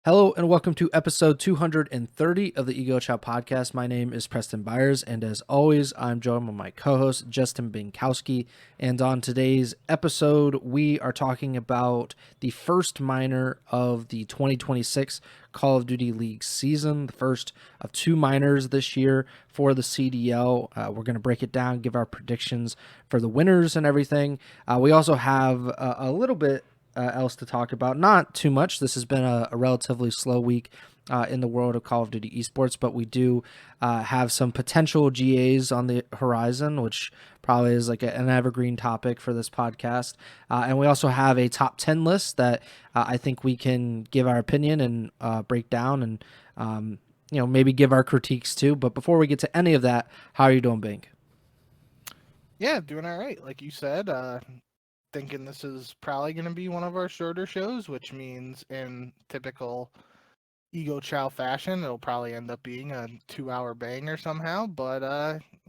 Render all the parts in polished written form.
Hello and welcome to episode 230 of the Ego Chall Podcast. My name is Preston Byers, and as always, I'm joined by my co-host, Justin Binkowski. And on today's episode, we are talking about the first minor of the 2026 Call of Duty League season, the first of two minors this year for the CDL. We're going to break it down, give our predictions for the winners and everything. We also have a little bit else to talk about. Not too much. This has been a relatively slow week in the world of Call of Duty esports, but we do have some potential GAs on the horizon, which probably is like an evergreen topic for this podcast. And we also have a top 10 list that I think we can give our opinion and break down and, maybe give our critiques too. But before we get to any of that, how are you doing, Bink? Yeah, doing all right. Like you said, thinking this is probably going to be one of our shorter shows, which means in typical Ego Chow fashion, it'll probably end up being a 2-hour banger somehow. But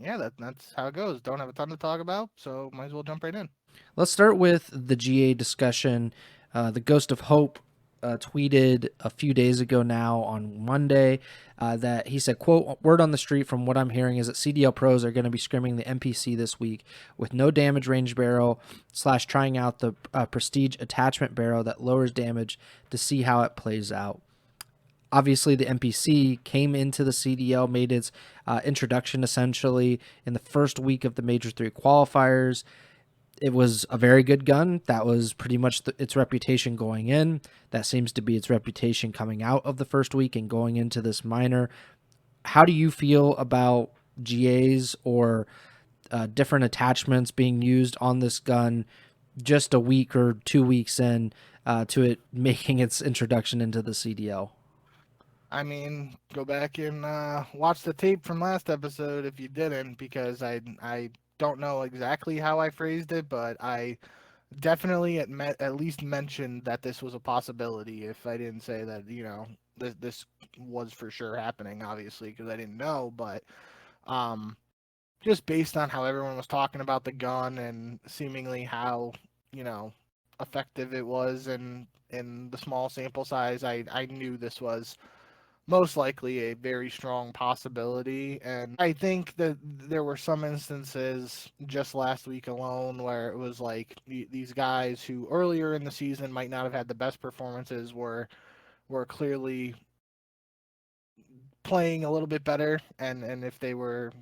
yeah, that's how it goes. Don't have a ton to talk about, so might as well jump right in. Let's start with the GA discussion. The Ghost of Hope tweeted a few days ago now on Monday that he said, quote, "Word on the street from what I'm hearing is that CDL pros are going to be scrimming the MPC this week with no damage range barrel / trying out the prestige attachment barrel that lowers damage to see how it plays out." Obviously, the MPC came into the CDL, made its introduction essentially in the first week of the Major 3 qualifiers. It was a very good gun. That was pretty much its reputation going in. That seems to be its reputation coming out of the first week and going into this minor. How do you feel about GAs or different attachments being used on this gun just a week or 2 weeks in to it making its introduction into the CDL? I mean, go back and watch the tape from last episode if you didn't, because I don't know exactly how I phrased it, but I definitely at least mentioned that this was a possibility. If I didn't say that, this was for sure happening, obviously, because I didn't know, but um, just based on how everyone was talking about the gun and seemingly how effective it was, and in the small sample size, I knew this was most likely a very strong possibility. And I think that there were some instances just last week alone where it was like these guys who earlier in the season might not have had the best performances were clearly playing a little bit better, and if they were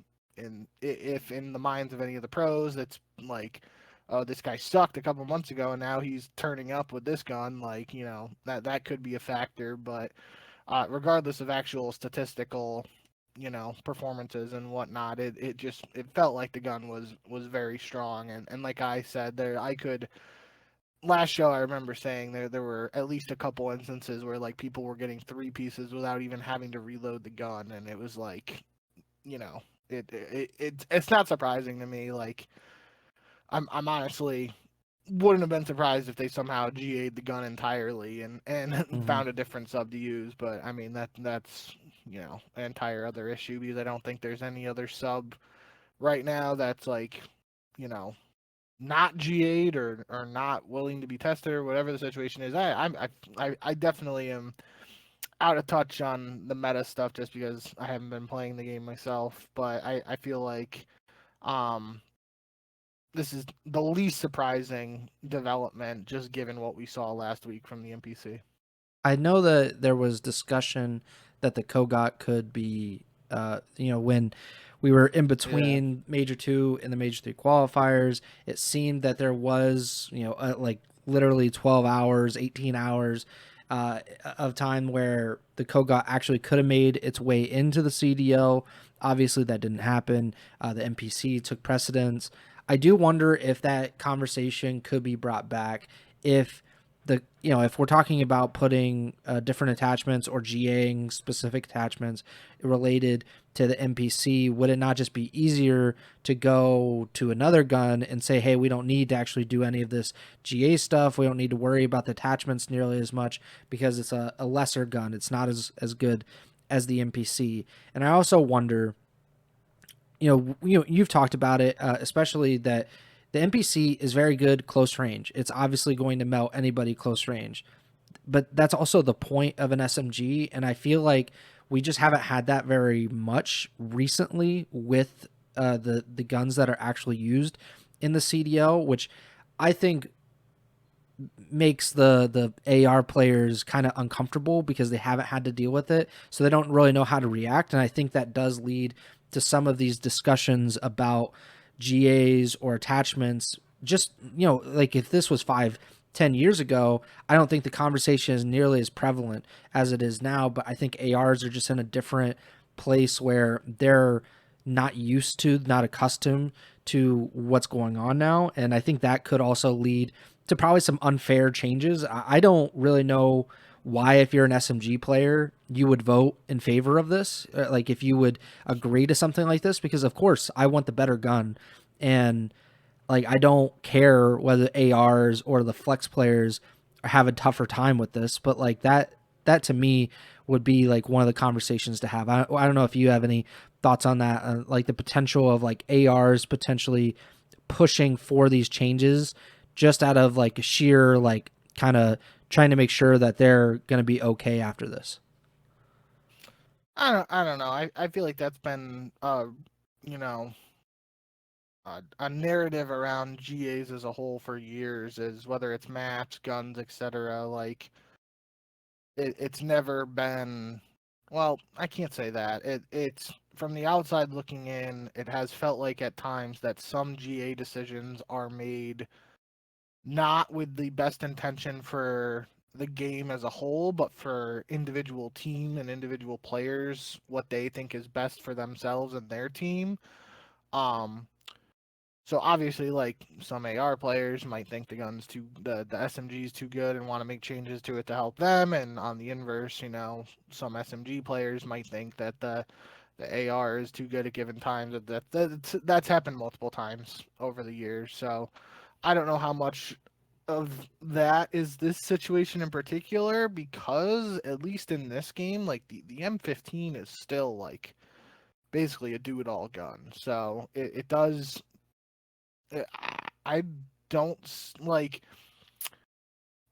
if in the minds of any of the pros it's like, oh, this guy sucked a couple months ago and now he's turning up with this gun, like, that could be a factor. But regardless of actual statistical, performances and whatnot, it felt like the gun was very strong. And like I said, there I could last show I remember saying there were at least a couple instances where like people were getting 3 pieces without even having to reload the gun, and it was like, it's not surprising to me. Like, I'm honestly wouldn't have been surprised if they somehow GA'd the gun entirely and found a different sub to use. But I mean, that's an entire other issue, because I don't think there's any other sub right now that's like, you know not GA'd or not willing to be tested, or whatever the situation is. I definitely am out of touch on the meta stuff just because I haven't been playing the game myself. But I feel like um this is the least surprising development, just given what we saw last week from the NPC. I know that there was discussion that the Kogot could be, when we were in between Major 2 and the Major 3 qualifiers, it seemed that there was, like literally 12 hours, 18 hours of time where the Kogot actually could have made its way into the CDL. Obviously, that didn't happen. The NPC took precedence. I do wonder if that conversation could be brought back if if we're talking about putting different attachments or GAing specific attachments related to the NPC, would it not just be easier to go to another gun and say, hey, we don't need to actually do any of this GA stuff. We don't need to worry about the attachments nearly as much because it's a lesser gun. It's not as good as the NPC. And I also wonder, you've talked about it, especially that the NPC is very good close range. It's obviously going to melt anybody close range. but that's also the point of an SMG. And I feel like we just haven't had that very much recently with the guns that are actually used in the CDL, which I think makes the AR players kind of uncomfortable because they haven't had to deal with it, so they don't really know how to react. And I think that does lead to some of these discussions about GAs or attachments. Just, like if this was 5-10 years ago, I don't think the conversation is nearly as prevalent as it is now. But I think ARs are just in a different place where they're not accustomed to what's going on now. And I think that could also lead to probably some unfair changes. I don't really know why, if you're an SMG player, you would vote in favor of this. Like if you would agree to something like this, because of course I want the better gun. And like, I don't care whether ARs or the flex players have a tougher time with this, but like that to me would be like one of the conversations to have. I don't know if you have any thoughts on that, like the potential of like ARs potentially pushing for these changes just out of like sheer like kind of trying to make sure that they're going to be okay after this. I don't know. I feel like that's been you know a narrative around GAs as a whole for years, is whether it's maps, guns, etc. Like it's never been. Well, I can't say that. It's from the outside looking in, it has felt like at times that some GA decisions are made not with the best intention for the game as a whole, but for individual team and individual players, what they think is best for themselves and their team. Um, so obviously, like some AR players might think the SMG is too good and want to make changes to it to help them, and on the inverse, some SMG players might think that the AR is too good at given times. That's happened multiple times over the years. So I don't know how much of that is this situation in particular, because at least in this game, like the M15 is still like basically a do-it-all gun. So it does. I don't like.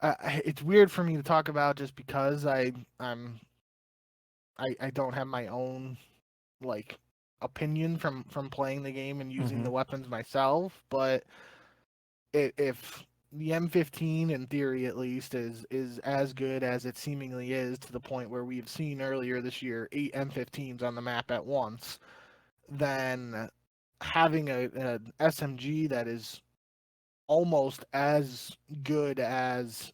It's weird for me to talk about just because I don't have my own like opinion from playing the game and using the weapons myself, but if the M15 in theory at least is as good as it seemingly is, to the point where we've seen earlier this year 8 M15s on the map at once, then having an SMG that is almost as good as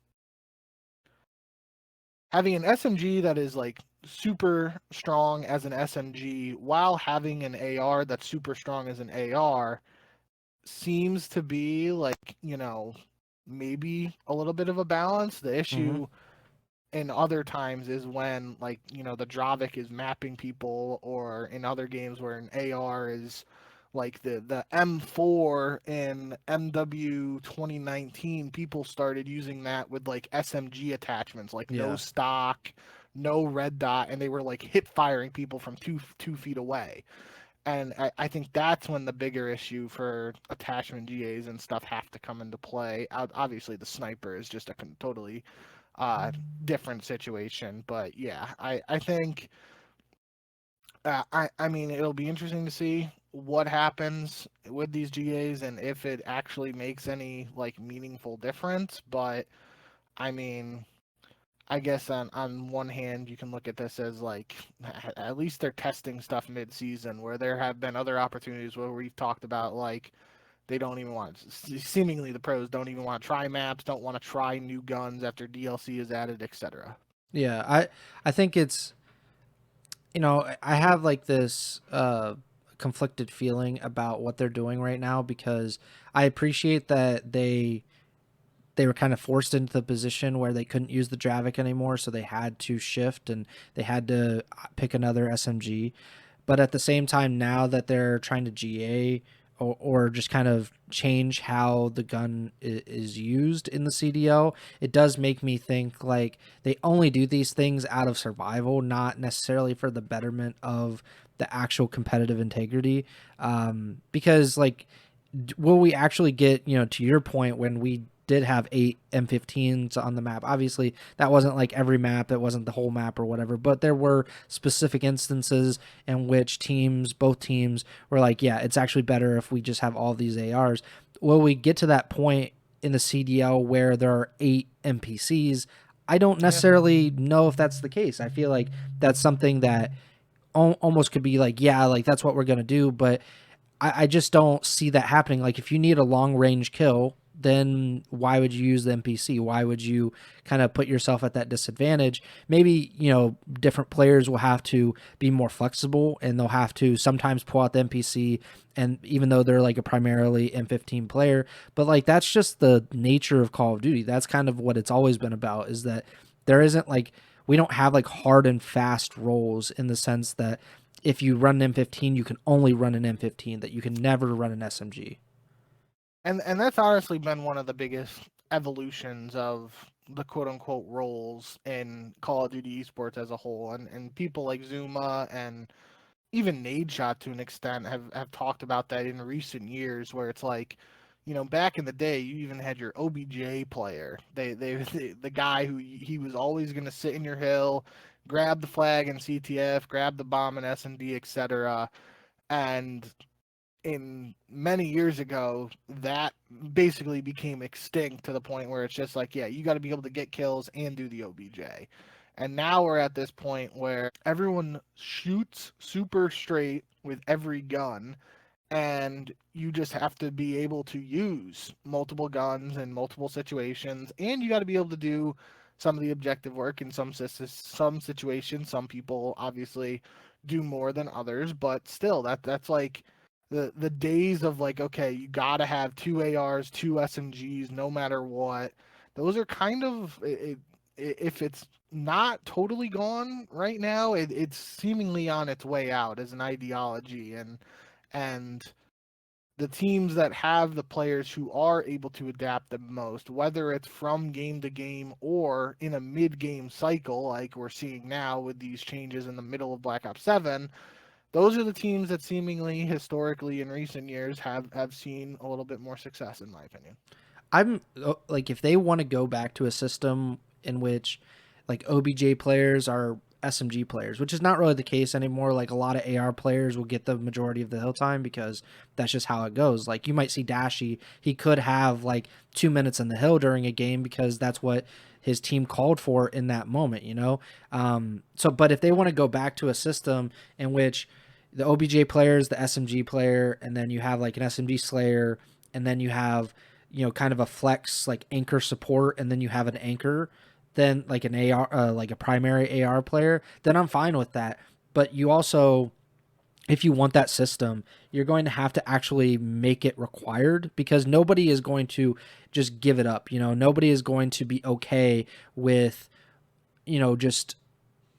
having an SMG that is like super strong as an SMG while having an AR that's super strong as an AR seems to be like, maybe a little bit of a balance. The issue in other times is when, like, the Dravic is mapping people, or in other games where an AR is like the M4 in MW 2019, people started using that with like SMG attachments, like no stock, no red dot, and they were like hip firing people from 2 feet away. And I think that's when the bigger issue for attachment GAs and stuff have to come into play. Obviously, the sniper is just a totally different situation. But yeah, I think, I mean, it'll be interesting to see what happens with these GAs and if it actually makes any like meaningful difference. But I mean, I guess on one hand, you can look at this as like, at least they're testing stuff mid-season, where there have been other opportunities where we've talked about like they don't even want, seemingly the pros don't even want to try maps, don't want to try new guns after DLC is added, etc. Yeah, I think it's, I have like this conflicted feeling about what they're doing right now, because I appreciate that they were kind of forced into the position where they couldn't use the Dravic anymore, so they had to shift and they had to pick another SMG. But at the same time, now that they're trying to GA or just kind of change how the gun is used in the CDL, it does make me think like they only do these things out of survival, not necessarily for the betterment of the actual competitive integrity. Because like, will we actually get, to your point, when we did have 8 M15s on the map. Obviously, that wasn't like every map, it wasn't the whole map or whatever, but there were specific instances in which both teams were like, yeah, it's actually better if we just have all these ARs. Will we get to that point in the CDL where there are 8 NPCs? I don't necessarily know if that's the case. I feel like that's something that almost could be like, yeah, like that's what we're going to do, but I just don't see that happening. Like if you need a long range kill, then why would you use the NPC? Why would you kind of put yourself at that disadvantage? Maybe, different players will have to be more flexible and they'll have to sometimes pull out the NPC, and even though they're like a primarily M15 player, but like that's just the nature of Call of Duty. That's kind of what it's always been about, is that there isn't like, we don't have like hard and fast roles in the sense that if you run an M15, you can only run an M15, that you can never run an SMG. And that's honestly been one of the biggest evolutions of the quote unquote roles in Call of Duty esports as a whole. And people like Zuma and even Nadeshot to an extent have talked about that in recent years, where it's like, back in the day, you even had your OBJ player. The guy who he was always going to sit in your hill, grab the flag in CTF, grab the bomb in S&D, etc. And in many years ago, that basically became extinct to the point where it's just like, yeah, you got to be able to get kills and do the OBJ. And now we're at this point where everyone shoots super straight with every gun, and you just have to be able to use multiple guns in multiple situations, and you got to be able to do some of the objective work in some situations. Some people obviously do more than others, but still, that's like the days of like, okay, you got to have 2 ARs, 2 SMGs, no matter what. Those are kind of if it's not totally gone right now, it's seemingly on its way out as an ideology, and the teams that have the players who are able to adapt the most, whether it's from game to game or in a mid-game cycle like we're seeing now with these changes in the middle of Black Ops 7, those are the teams that seemingly historically in recent years have seen a little bit more success, in my opinion. I'm like, if they want to go back to a system in which like OBJ players are SMG players, which is not really the case anymore. Like a lot of AR players will get the majority of the hill time because that's just how it goes. Like you might see Dashy, he could have like 2 minutes in the hill during a game because that's what his team called for in that moment, but if they want to go back to a system in which the OBJ player is the SMG player, and then you have like an SMG Slayer, and then you have kind of a flex like anchor support, and then you have an anchor, then like an AR, like a primary AR player, then I'm fine with that. But you also, if you want that system, you're going to have to actually make it required, because nobody is going to just give it up. Nobody is going to be okay with, just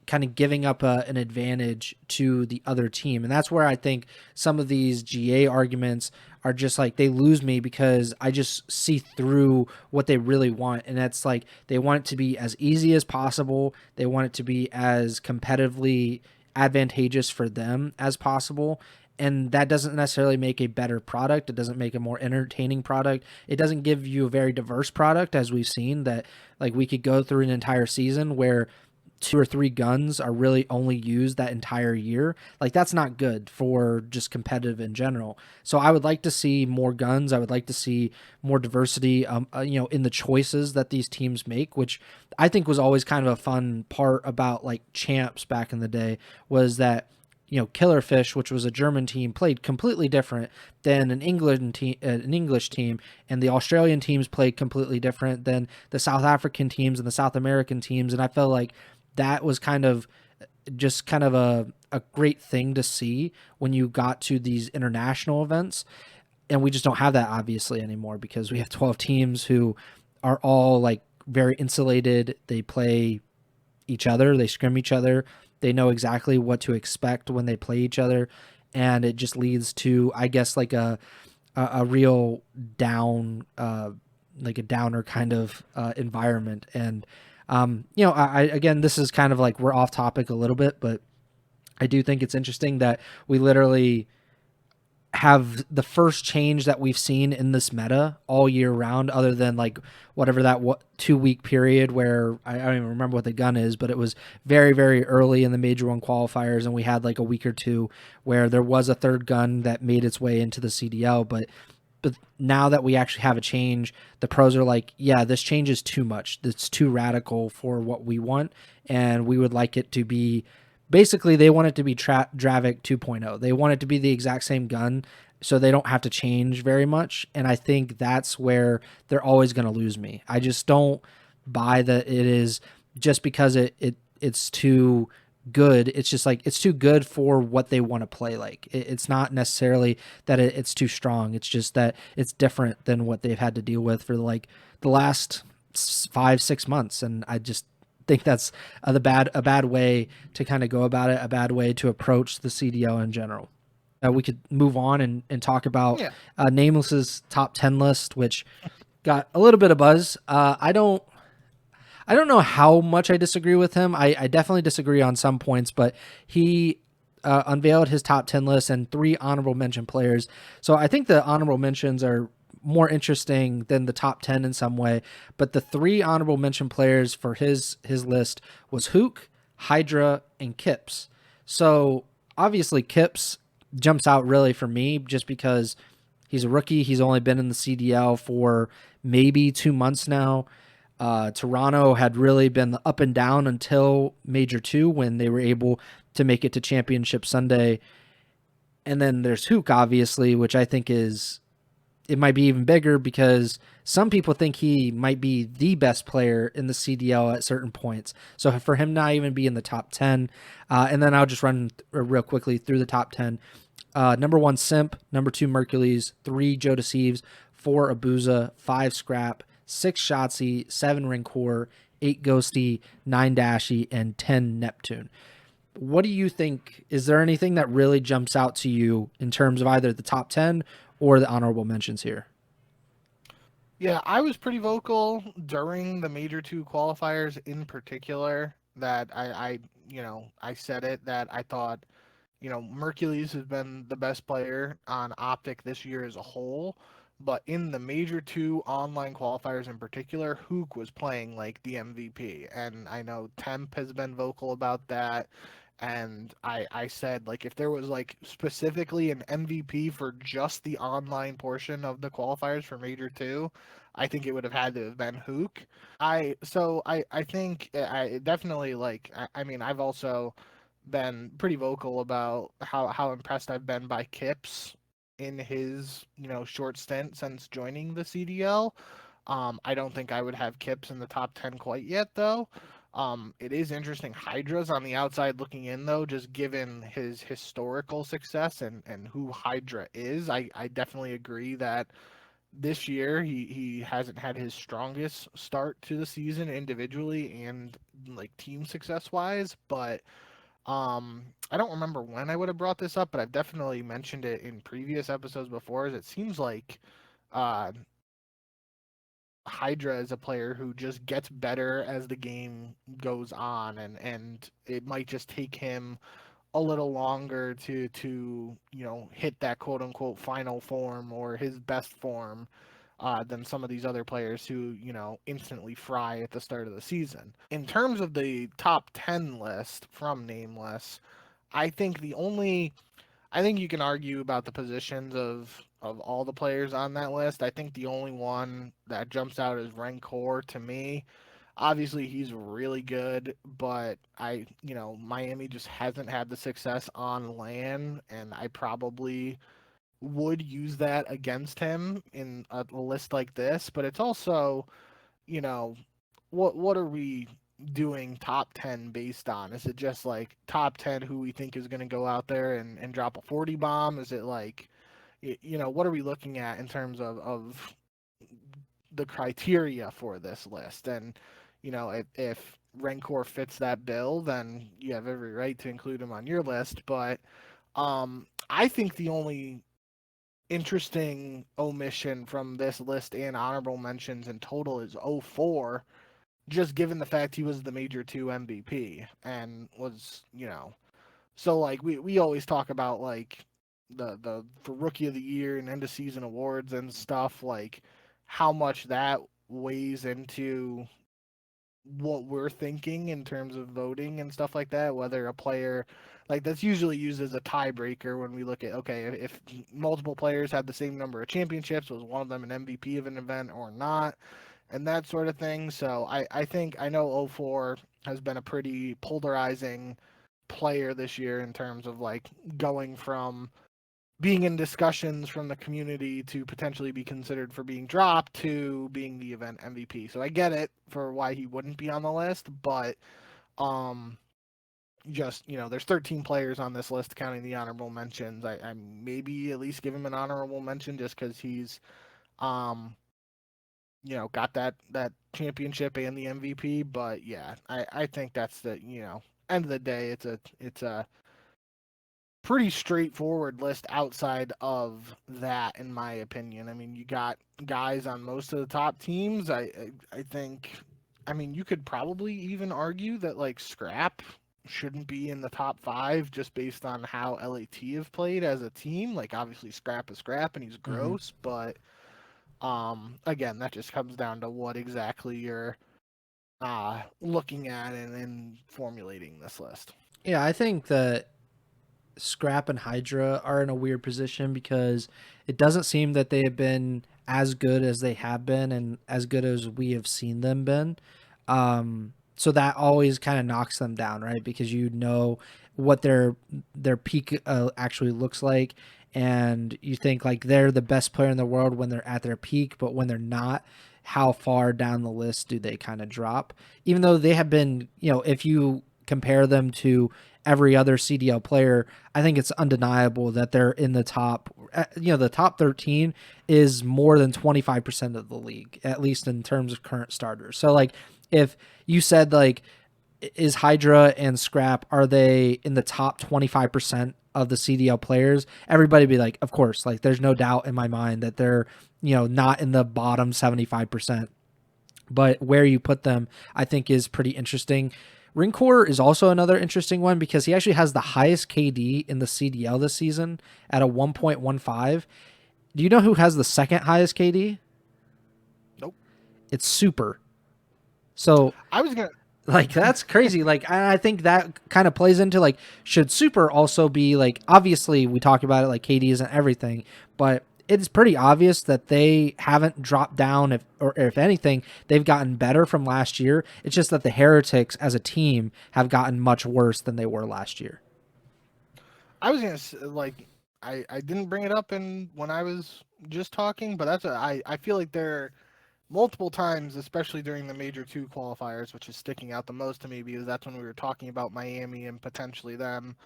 kind of giving up an advantage to the other team. And that's where I think some of these GA arguments are just like, they lose me, because I just see through what they really want. And that's like, they want it to be as easy as possible. They want it to be as competitively advantageous for them as possible. And that doesn't necessarily make a better product. It doesn't make a more entertaining product. It doesn't give you a very diverse product, as we've seen that like we could go through an entire season where 2 or 3 guns are really only used that entire year. Like that's not good for just competitive in general. So I would like to see more guns. I would like to see more diversity, in the choices that these teams make, which I think was always kind of a fun part about like champs back in the day, was that Killerfish, which was a German team, played completely different than an English team, and the Australian teams played completely different than the South African teams and the South American teams. And I felt like that was kind of a great thing to see when you got to these international events. And we just don't have that obviously anymore, because we have 12 teams who are all like very insulated. They play each other, they scrim each other, they know exactly what to expect when they play each other, and it just leads to, I guess, like a real down, like a downer kind of environment. And I again, this is kind of like, we're off topic a little bit, but I do think it's interesting that we literally have the first change that we've seen in this meta all year round, other than like whatever that 2-week period where I don't even remember what the gun is, but it was very, very early in the Major 1 qualifiers, and we had like a week or two where there was a third gun that made its way into the CDL. But now that we actually have a change, the pros are like, yeah, this change is too much. It's too radical for what we want, and we would like it to be. Basically, they want it to be Dravik 2.0. They want it to be the exact same gun, so they don't have to change very much. And I think that's where they're always going to lose me. I just don't buy that it is just because it's too good. It's just like it's too good for what they want to play like. It's not necessarily that it's too strong. It's just that it's different than what they've had to deal with for like the last 5-6 months. And I just think that's a bad way to kind of go about it, a bad way to approach the CDL in general. We could move on and talk about Nameless's top 10 list, which got a little bit of buzz. I don't know how much I disagree with him. I definitely disagree on some points, but he unveiled his top 10 list and 3 honorable mention players. So I think the honorable mentions are more interesting than the top 10 in some way, but the 3 honorable mention players for his list was Hook, Hydra, and Kips. So obviously Kips jumps out really for me just because he's a rookie. He's only been in the CDL for maybe 2 months now. Toronto had really been up and down until Major 2 when they were able to make it to Championship Sunday. And then there's Hook, obviously, which I think it might be even bigger because some people think he might be the best player in the CDL at certain points. So for him not even be in the top 10, and then I'll just run real quickly through the top 10. Number 1, Simp. Number 2, Mercules. 3, Joe Deceives. 4, Abuza. 5, Scrap. 6, Shotzi. 7, Ringcore. 8, Ghosty. 9, Dashy. And 10, Neptune. What do you think? Is there anything that really jumps out to you in terms of either the top 10 or the honorable mentions here? Yeah, I was pretty vocal during the Major 2 qualifiers in particular that I said it that I thought, Mercules has been the best player on OpTic this year as a whole, but in the Major 2 online qualifiers in particular, Hook was playing like the MVP. And I know Temp has been vocal about that. And I said, like, if there was, like, specifically an MVP for just the online portion of the qualifiers for Major 2, I think it would have had to have been Hook. I think I definitely, like, I mean, I've also been pretty vocal about how impressed I've been by Kips in his, short stint since joining the CDL. I don't think I would have Kips in the top 10 quite yet, though. It is interesting. Hydra's on the outside looking in, though, just given his historical success and who Hydra is. I definitely agree that this year he hasn't had his strongest start to the season individually and like team success wise, but I don't remember when I would have brought this up, but I've definitely mentioned it in previous episodes before. Is it seems like uh Hydra is a player who just gets better as the game goes on, and it might just take him a little longer to hit that quote unquote final form or his best form than some of these other players who instantly fry at the start of the season. In terms of the top 10 list from Nameless, I think you can argue about the positions of all the players on that list. I think the only one that jumps out is Ringcore to me. Obviously, he's really good, but Miami just hasn't had the success on LAN, and I probably would use that against him in a list like this. But it's also, you know, what are we doing top 10 based on? Is it just like top 10 who we think is going to go out there and drop a 40 bomb? Is it like, what are we looking at in terms of the criteria for this list? And, if Rancor fits that bill, then you have every right to include him on your list. But I think the only interesting omission from this list and honorable mentions in total is 04, just given the fact he was the Major 2 MVP and was, so like we always talk about like the for rookie of the year and end of season awards and stuff, like how much that weighs into what we're thinking in terms of voting and stuff like that, whether a player like that's usually used as a tiebreaker when we look at, okay, if multiple players had the same number of championships, was one of them an MVP of an event or not, and that sort of thing. So I think I know O4 has been a pretty polarizing player this year in terms of like going from being in discussions from the community to potentially be considered for being dropped to being the event MVP. So I get it for why he wouldn't be on the list, but um just, there's 13 players on this list counting the honorable mentions. I maybe at least give him an honorable mention just because he's um got that championship and the MVP. But yeah, I think that's the end of the day, it's a pretty straightforward list outside of that, in my opinion. I mean, you got guys on most of the top teams. I think, I mean, you could probably even argue that like Scrap shouldn't be in the top five just based on how LAT have played as a team. Like obviously Scrap is Scrap and he's gross, but again, that just comes down to what exactly you're looking at and formulating this list. Yeah, I think that Scrap and Hydra are in a weird position because it doesn't seem that they have been as good as they have been and as good as we have seen them been. So that always kind of knocks them down, right? Because you know what their peak actually looks like, and you think like they're the best player in the world when they're at their peak, but when they're not, how far down the list do they kind of drop? Even though they have been, if you compare them to every other CDL player, I think it's undeniable that they're in the top. The top 13 is more than 25% of the league, at least in terms of current starters. So like if you said like, is Hydra and Scrap, are they in the top 25% of the CDL players? Everybody be like, of course, like there's no doubt in my mind that they're, not in the bottom 75%. But where you put them, I think is pretty interesting. Rincor is also another interesting one because he actually has the highest KD in the CDL this season at a 1.15. Do you know who has the second highest KD? Nope. It's Super. So I was gonna. like that's crazy. Like I think that kind of plays into like, should Super also be like, obviously we talk about it like KD isn't everything, but it's pretty obvious that they haven't dropped down, if anything, they've gotten better from last year. It's just that the Heretics as a team have gotten much worse than they were last year. I was gonna like, I didn't bring it up when I was just talking, but I feel like there multiple times, especially during the Major 2 qualifiers, which is sticking out the most to me because that's when we were talking about Miami and potentially them,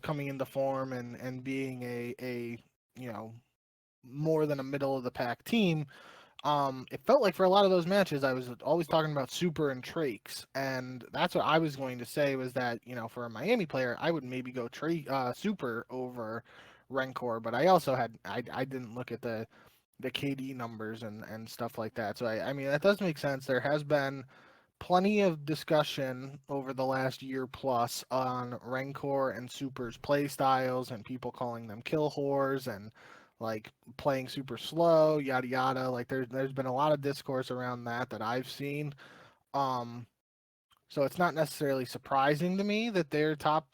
coming into form and being a more than a middle of the pack team. It felt like for a lot of those matches, I was always talking about Super and Trakes, and that's what I was going to say was that for a Miami player, I would maybe go Super over Rencor, but I also I didn't look at the KD numbers and stuff like that. So I mean that does make sense. There has been plenty of discussion over the last year plus on Rancor and Super's play styles and people calling them kill whores and like playing super slow, yada yada. Like there's been a lot of discourse around that I've seen. Um so it's not necessarily surprising to me that they're top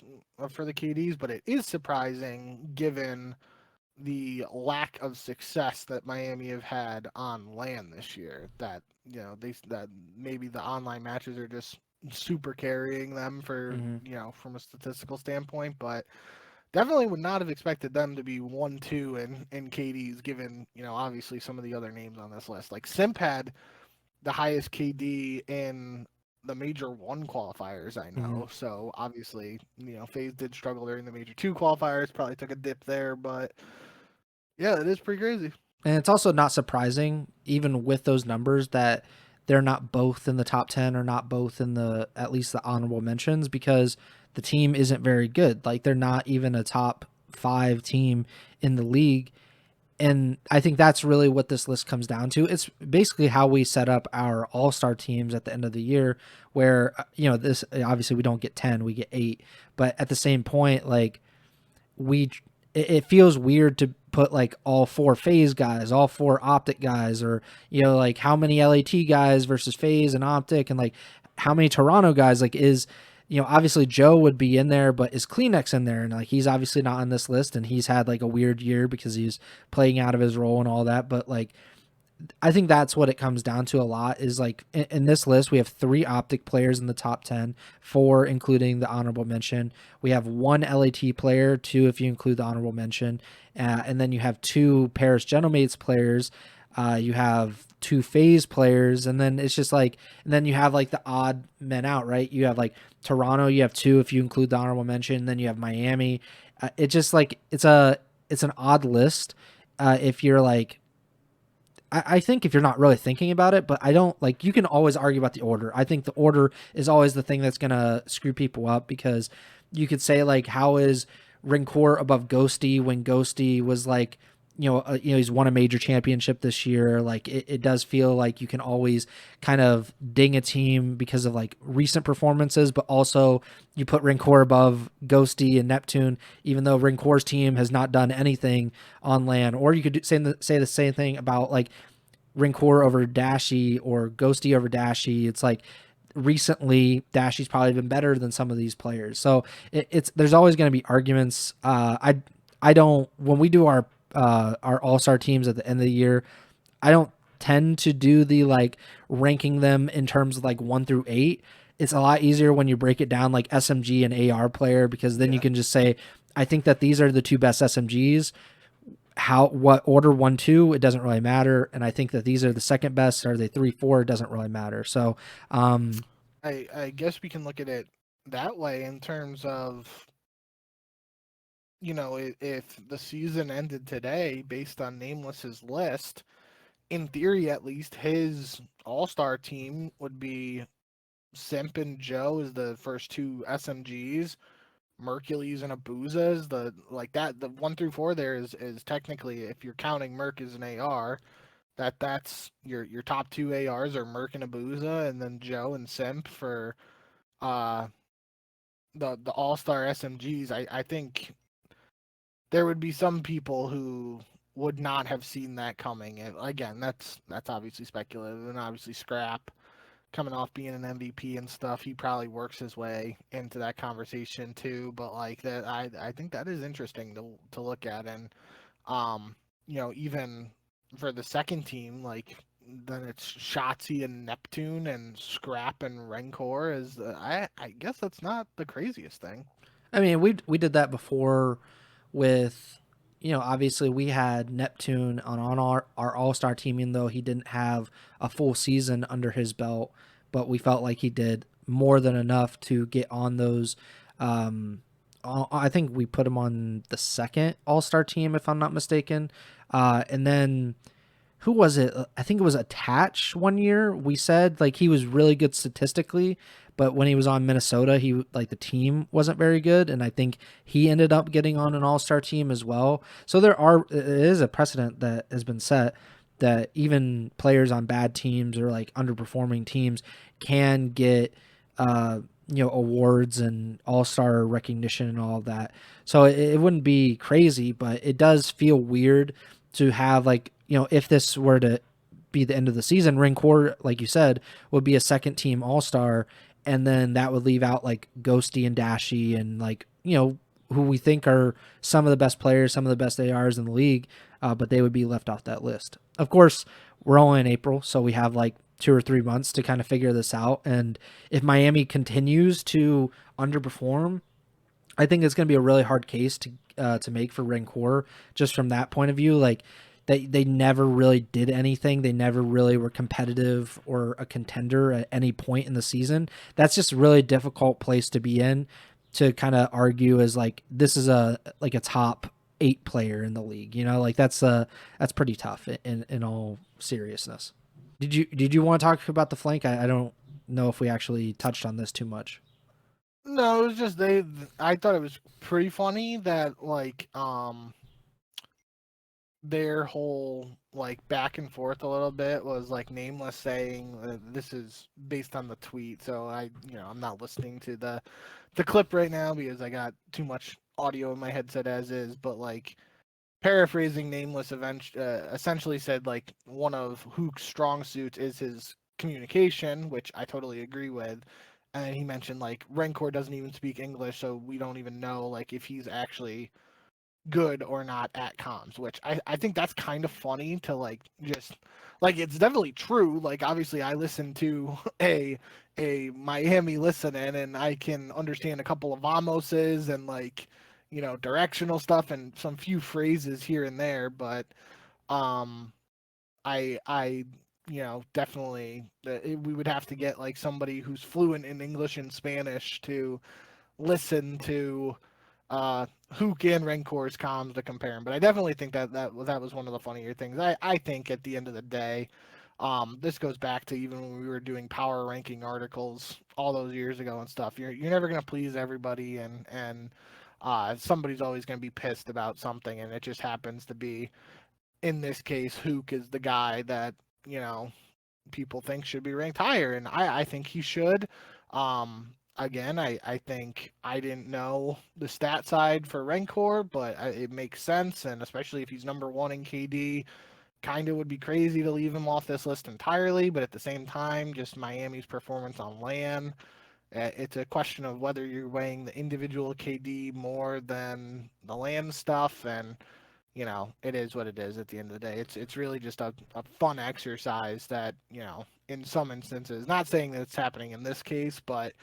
for the KDs, but it is surprising given the lack of success that Miami have had on land this year. That that maybe the online matches are just super carrying them for from a statistical standpoint, but definitely would not have expected them to be 1-2 in KDs given obviously some of the other names on this list. Like Simp had the highest KD in the Major 1 qualifiers, I know. So obviously, FaZe did struggle during the Major 2 qualifiers, probably took a dip there, but yeah, it is pretty crazy. And it's also not surprising, even with those numbers, that they're not both in the top 10 or not both in the at least the honorable mentions because the team isn't very good. Like they're not even a top 5 team in the league. And I think that's really what this list comes down to. It's basically how we set up our all-star teams at the end of the year where, this obviously we don't get 10, we get 8. But at the same point, like we it feels weird to put like all 4 FaZe guys, all 4 OpTic guys, or like how many LAT guys versus FaZe and OpTic, and like how many Toronto guys. Like is obviously Joe would be in there, but is Kleenex in there? And like he's obviously not on this list, and he's had like a weird year because he's playing out of his role and all that. But like I think that's what it comes down to a lot is like in this list, we have 3 OpTic players in the top 10, 4 including the honorable mention. We have 1 LAT player, 2 if you include the honorable mention. And then you have 2 Paris Genomates players. You have 2 FaZe players. And then it's just like, and then you have like the odd men out, right? You have like Toronto, you have 2 if you include the honorable mention. And then you have Miami. It just like, it's an odd list. If you're like, I think if you're not really thinking about it, but I don't like, you can always argue about the order. I think the order is always the thing that's going to screw people up because you could say like, how is Rincourt above Ghosty when Ghosty was like, he's won a major championship this year. Like it does feel like you can always kind of ding a team because of like recent performances, but also you put Rincourt above Ghosty and Neptune, even though Rincourt's team has not done anything on LAN. Or you could say the same thing about like Rincourt over Dashy or Ghosty over Dashy. It's like recently Dashy's probably been better than some of these players. So there's always going to be arguments. I don't, when we do our all-star teams at the end of the year, I don't tend to do the like ranking them in terms of like 1 through 8. It's a lot easier when you break it down like SMG and AR player, because then you can just say, I think that these are the 2 best SMGs. What order 1, 2, it doesn't really matter. And I think that these are the second best. Are they 3, 4? It doesn't really matter. So I guess we can look at it that way in terms of, if the season ended today based on Nameless's list, in theory at least, his all-star team would be Simp and Joe as the first 2 SMGs, Mercules and Abuza is the that. The 1 through 4 there is technically, if you're counting Merc as an AR, that's your top 2 ARs are Merc and Abuza, and then Joe and Simp for the all-star SMGs. I think there would be some people who would not have seen that coming. And again, that's obviously speculative, and obviously Scrap coming off being an MVP and stuff, he probably works his way into that conversation too. But like that, I think that is interesting to look at, and even for the second team, like then it's Shotzi and Neptune and Scrap and Rencor is I guess that's not the craziest thing. I mean, we did that before with, obviously we had Neptune on our all-star team, even though he didn't have a full season under his belt, but we felt like he did more than enough to get on those. I think we put him on the second all-star team, if I'm not mistaken. And then who was it? I think it was Attach one year. We said like he was really good statistically, but when he was on Minnesota, he like the team wasn't very good, and I think he ended up getting on an all-star team as well. So it is a precedent that has been set that even players on bad teams or like underperforming teams can get awards and all-star recognition and all of that. So it wouldn't be crazy, but it does feel weird to have like, if this were to be the end of the season, Rincourt, like you said, would be a second team all-star, and then that would leave out like Ghosty and Dashy and like, who we think are some of the best players, some of the best ARs in the league, but they would be left off that list. Of course, we're only in April, so we have like 2 or 3 months to kind of figure this out. And if Miami continues to underperform, I think it's going to be a really hard case to make for Rincourt just from that point of view. Like they never really did anything. They never really were competitive or a contender at any point in the season. That's just a really difficult place to be in, to kind of argue as like this is a top 8 player in the league. Like that's pretty tough in all seriousness. Did you want to talk about the flank? I don't know if we actually touched on this too much. No, it was just I thought it was pretty funny that like their whole like back and forth a little bit was like Nameless saying this is based on the tweet. So I'm not listening to the clip right now because I got too much audio in my headset as is, but like paraphrasing Nameless essentially said like one of Hook's strong suits is his communication, which I totally agree with. And he mentioned like Rancor doesn't even speak English, so we don't even know like if he's actually good or not at comms, which I think that's kind of funny to like just like it's definitely true. Like obviously I listen to a Miami listening and I can understand a couple of vamoses and like directional stuff and some few phrases here and there, but um I definitely we would have to get like somebody who's fluent in English and Spanish to listen to Hook and Renkor's comms to compare them. But I definitely think that was one of the funnier things. I think at the end of the day, this goes back to even when we were doing power ranking articles all those years ago and stuff. You're never gonna please everybody, and somebody's always gonna be pissed about something, and it just happens to be in this case Hook is the guy that you know people think should be ranked higher, and I think he should. Again, I think I didn't know the stat side for Rancor, but it makes sense, and especially if he's number one in KD, kind of would be crazy to leave him off this list entirely. But at the same time, just Miami's performance on LAN, it's a question of whether you're weighing the individual KD more than the LAN stuff, and it is what it is at the end of the day. It's really just a fun exercise that, in some instances, not saying that it's happening in this case, but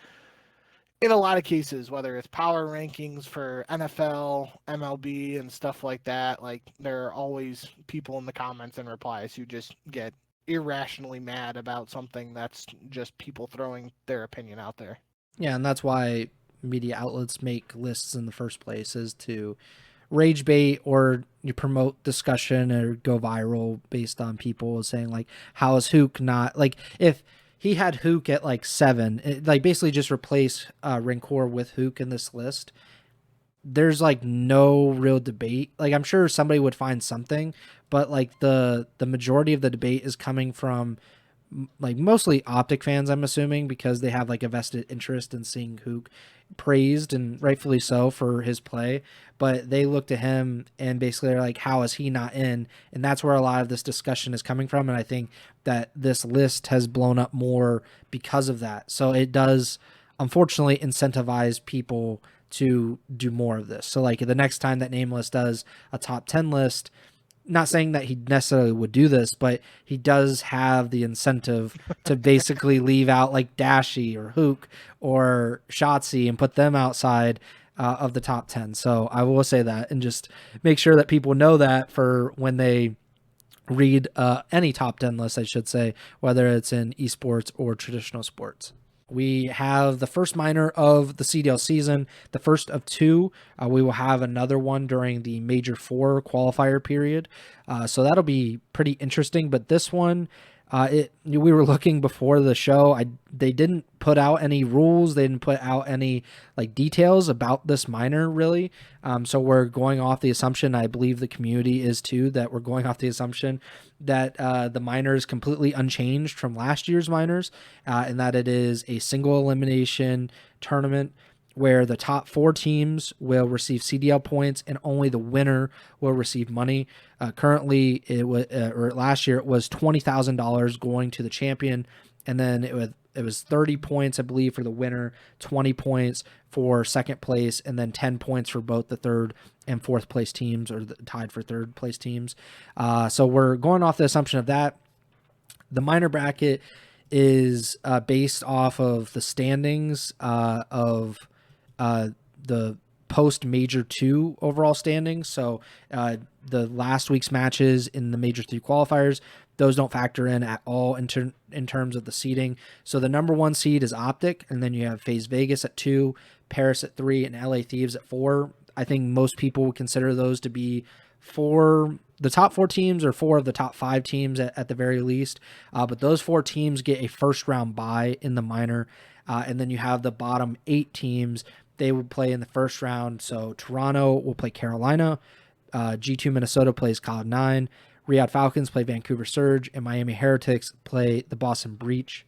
in a lot of cases, whether it's power rankings for NFL, MLB, and stuff like that, like there are always people in the comments and replies who just get irrationally mad about something that's just people throwing their opinion out there. Yeah, and that's why media outlets make lists in the first place, is to rage bait or you promote discussion or go viral based on people saying like, how is Hook not, like, if he had Hook at like 7, like basically just replace Rancor with Hook in this list, there's like no real debate. Like I'm sure somebody would find something, but like the majority of the debate is coming from like mostly OpTic fans, I'm assuming, because they have like a vested interest in seeing Hook praised, and rightfully so, for his play. But they look to him and basically are like, how is he not in? And that's where a lot of this discussion is coming from. And I think that this list has blown up more because of that. So it does unfortunately incentivize people to do more of this. So like the next time that Nameless does a top 10 list, not saying that he necessarily would do this, but he does have the incentive to basically leave out like Dashy or Hook or Shotzi and put them outside of the top 10. So I will say that, and just make sure that people know that for when they read any top 10 list, I should say, whether it's in esports or traditional sports. We have the first minor of the CDL season, the first of 2. We will have another one during the Major 4 qualifier period. So that'll be pretty interesting. But this one, we were looking before the show. They didn't put out any rules. They didn't put out any like details about this minor really. So we're going off the assumption, I believe the community is too, that we're going off the assumption that the minor is completely unchanged from last year's minors, and that it is a single elimination tournament where the top 4 teams will receive CDL points and only the winner will receive money. Currently, it was or last year it was $20,000 going to the champion, and then it was 30 points, I believe, for the winner, 20 points for second place, and then 10 points for both the third and fourth place teams, or tied for third place teams. So we're going off the assumption of that. The minor bracket is based off of the standings of the post Major 2 overall standings. So the last week's matches in the Major 3 qualifiers, those don't factor in at all in terms of the seeding. So the number 1 seed is OpTic, and then you have FaZe Vegas at 2, Paris at 3, and LA Thieves at 4. I think most people would consider those to be the top 4 teams, or 4 of the top 5 teams at the very least. But those 4 teams get a first round bye in the minor. And then you have the bottom 8 teams. They will play in the first round. So Toronto will play Carolina. G2 Minnesota plays Cloud9. Riyadh Falcons play Vancouver Surge. And Miami Heretics play the Boston Breach.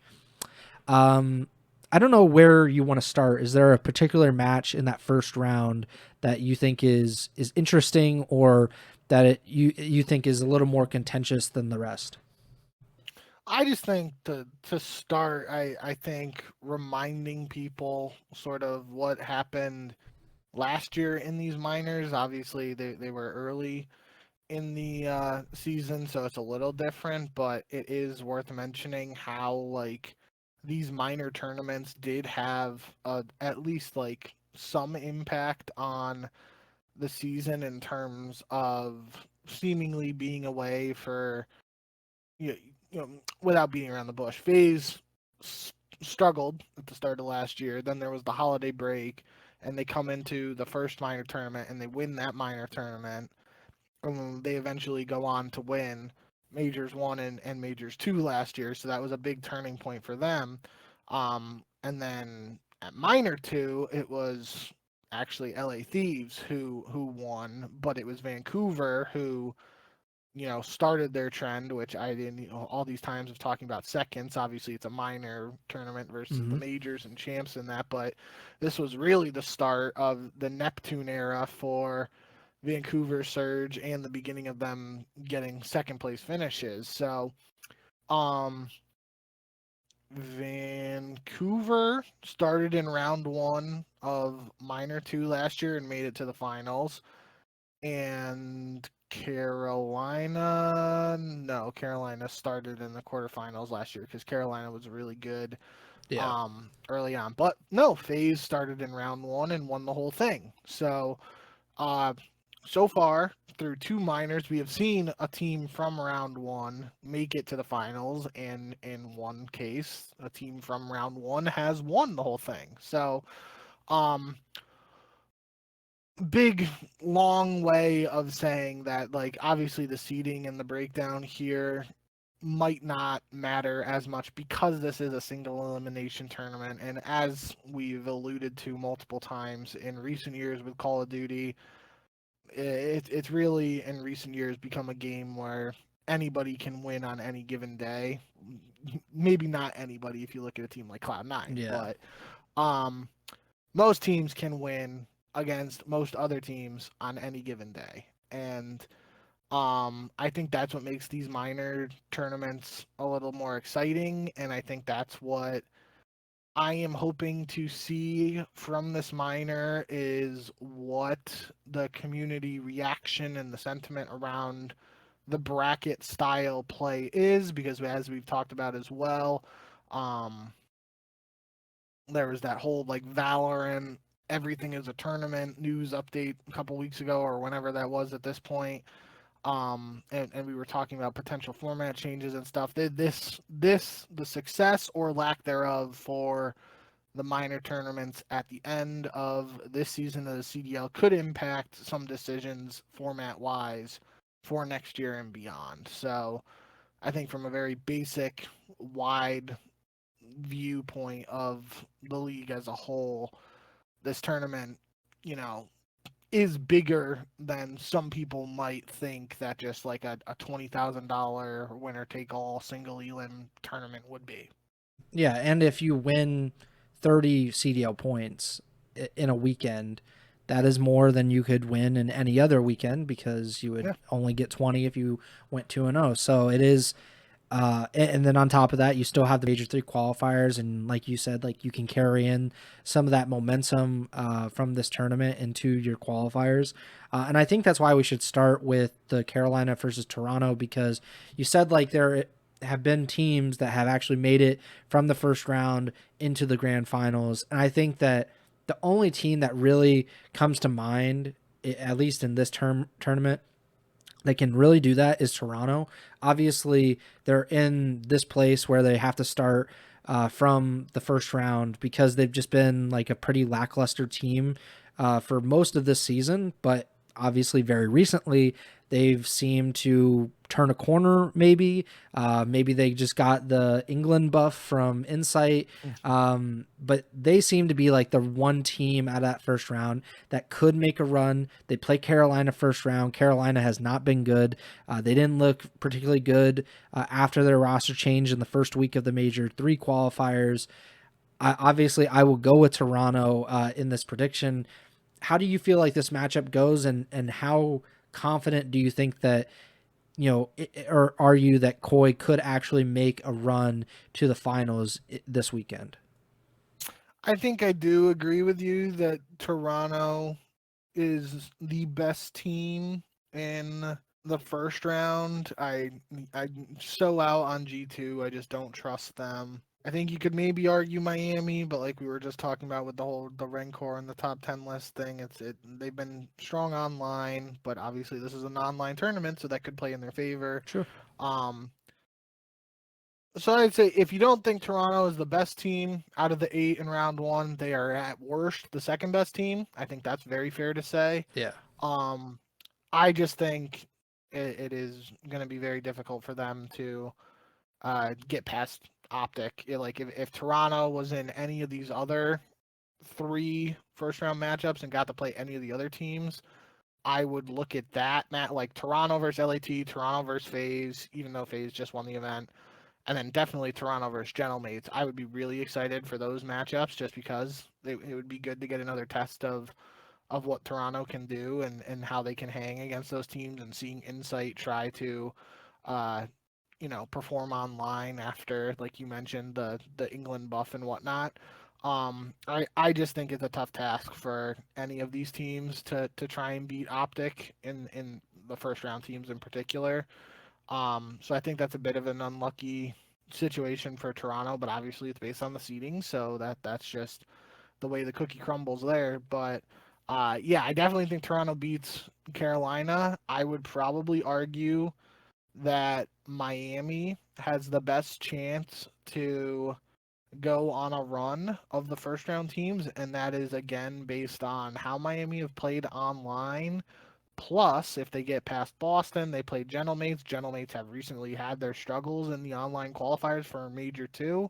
I don't know where you want to start. Is there a particular match in that first round that you think is interesting, or that you think is a little more contentious than the rest? I just think to start, I think reminding people sort of what happened last year in these minors. Obviously, they were early in the season, so it's a little different, but it is worth mentioning how like these minor tournaments did have at least like some impact on the season in terms of seemingly being away for you know, without beating around the bush. FaZe struggled at the start of last year. Then there was the holiday break, and they come into the first minor tournament and they win that minor tournament. And they eventually go on to win Majors 1 and Majors 2 last year. So that was a big turning point for them. And then at Minor 2, it was actually LA Thieves who won, but it was Vancouver who started their trend, which I didn't, all these times of talking about seconds. Obviously, it's a minor tournament versus the majors and champs and that, but this was really the start of the Neptune era for Vancouver Surge and the beginning of them getting second place finishes. So, Vancouver started in round 1 of minor 2 last year and made it to the finals. And Carolina started in the quarterfinals last year because Carolina was really good early on. But no, FaZe started in round 1 and won the whole thing. So so far through 2 minors, we have seen a team from round 1 make it to the finals, and in one case, a team from round 1 has won the whole thing. So big long way of saying that, like, obviously the seeding and the breakdown here might not matter as much because this is a single elimination tournament, and as we've alluded to multiple times in recent years with Call of Duty, it's really in recent years become a game where anybody can win on any given day. Maybe not anybody if you look at a team like Cloud9, but most teams can win against most other teams on any given day. And I think that's what makes these minor tournaments a little more exciting. And I think that's what I am hoping to see from this minor is what the community reaction and the sentiment around the bracket style play is, because as we've talked about as well, there was that whole like Valorant everything is a tournament news update a couple weeks ago or whenever that was at this point. And we were talking about potential format changes and stuff. The success or lack thereof for the minor tournaments at the end of this season of the CDL could impact some decisions format wise for next year and beyond. So I think from a very basic, wide viewpoint of the league as a whole, this tournament, is bigger than some people might think that just like a $20,000 winner take all single elim tournament would be. Yeah, and if you win 30 CDL points in a weekend, that is more than you could win in any other weekend because you would only get 20 if you went 2-0. So it is and then on top of that, you still have the Major 3 qualifiers, and like you said, like you can carry in some of that momentum from this tournament into your qualifiers. And I think that's why we should start with the Carolina versus Toronto, because you said like there have been teams that have actually made it from the first round into the grand finals. And I think that the only team that really comes to mind, at least in this tournament, that can really do that is Toronto. Obviously, they're in this place where they have to start from the first round because they've just been like a pretty lackluster team for most of this season. But obviously, very recently, they've seemed to turn a corner, maybe. Maybe they just got the England buff from Insight. But they seem to be like the one team out of that first round that could make a run. They play Carolina first round. Carolina has not been good. They didn't look particularly good after their roster change in the first week of the Major 3 qualifiers. Obviously, I will go with Toronto in this prediction. How do you feel like this matchup goes, and how confident do you think that, or are you that Koi could actually make a run to the finals this weekend? I think I do agree with you that Toronto is the best team in the first round. I'm so out on G2. I just don't trust them. I think you could maybe argue Miami, but like we were just talking about with the Rancor and the top 10 list thing, they've been strong online, but obviously this is an online tournament, so that could play in their favor. Sure. Um, so I'd say if you don't think Toronto is the best team out of the 8 in round 1, they are at worst the second best team. I think that's very fair to say. Yeah. Um, I just think it is going to be very difficult for them to get past OpTic. If Toronto was in any of these other 3 first round matchups and got to play any of the other teams, I would look at that like Toronto versus LAT, Toronto versus FaZe, even though FaZe just won the event, and then definitely Toronto versus Gentlemates. I would be really excited for those matchups just because it would be good to get another test of what Toronto can do and how they can hang against those teams, and seeing Insight try to uh, perform online after, like you mentioned, the England buff and whatnot. I just think it's a tough task for any of these teams to try and beat OpTic in the first round teams in particular. So I think that's a bit of an unlucky situation for Toronto, but obviously it's based on the seeding, so that's just the way the cookie crumbles there. But yeah, I definitely think Toronto beats Carolina. I would probably argue that Miami has the best chance to go on a run of the first round teams, and that is again based on how Miami have played online. Plus, if they get past Boston, they play Gentlemates. Gentlemates have recently had their struggles in the online qualifiers for Major 2.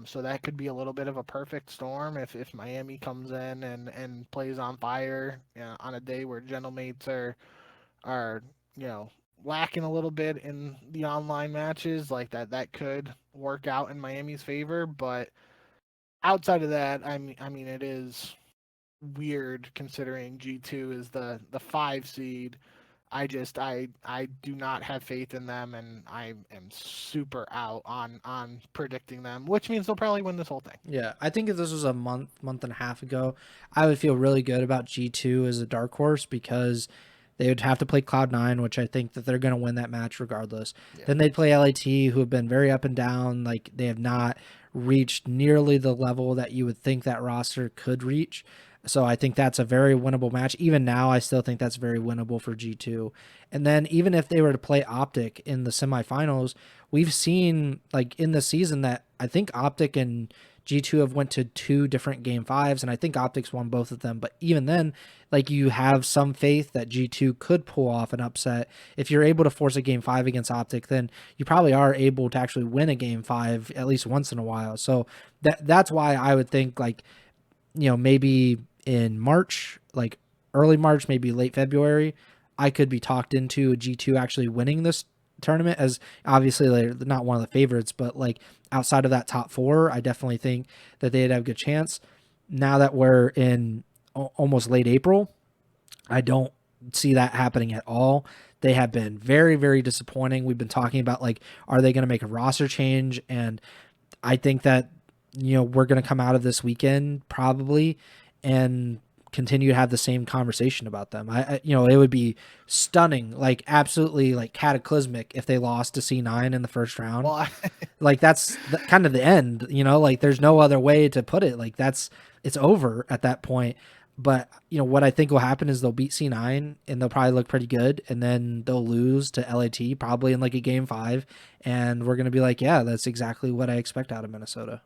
So that could be a little bit of a perfect storm if Miami comes in and plays on fire, on a day where Gentlemates are lacking a little bit in the online matches. Like that could work out in Miami's favor. But outside of that, I mean it is weird considering G2 is the 5 seed. I do not have faith in them, and I am super out on predicting them, which means they'll probably win this whole thing. Yeah, I think if this was a month and a half ago, I would feel really good about G2 as a dark horse because they would have to play Cloud9, which I think that they're going to win that match regardless. Yeah. Then they'd play LAT, who have been very up and down. Like, they have not reached nearly the level that you would think that roster could reach. So I think that's a very winnable match. Even now, I still think that's very winnable for G2. And then even if they were to play OpTic in the semifinals, we've seen like in the season that I think OpTic and G2 have went to 2 different game 5s, and I think OpTic's won both of them. But even then, like, you have some faith that G2 could pull off an upset. If you're able to force a game 5 against OpTic, then you probably are able to actually win a game 5 at least once in a while. So that's why I would think, like, maybe in March, like early March, maybe late February, I could be talked into a G2 actually winning this tournament, as obviously they're not one of the favorites, but like outside of that top 4, I definitely think that they'd have a good chance. Now that we're in almost late April, I don't see that happening at all. They have been very, very disappointing. We've been talking about, like, are they going to make a roster change? And I think that, we're going to come out of this weekend probably and continue to have the same conversation about them. It would be stunning, like absolutely like cataclysmic if they lost to C9 in the first round. Well, like that's kind of the end, like there's no other way to put it. Like it's over at that point. But what I think will happen is they'll beat C9 and they'll probably look pretty good, and then they'll lose to LAT probably in like a game 5, and we're gonna be like, yeah, that's exactly what I expect out of Minnesota.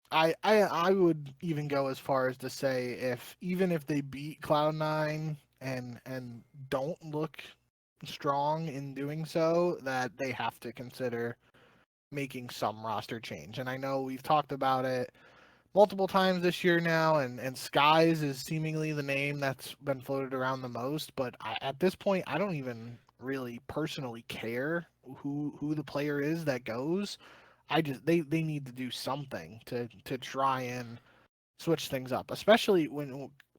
I would even go as far as to say even if they beat Cloud9 and don't look strong in doing so, that they have to consider making some roster change. And I know we've talked about it multiple times this year now, and Skies is seemingly the name that's been floated around the most, but at this point I don't even really personally care who the player is that goes. they need to do something to try and switch things up, especially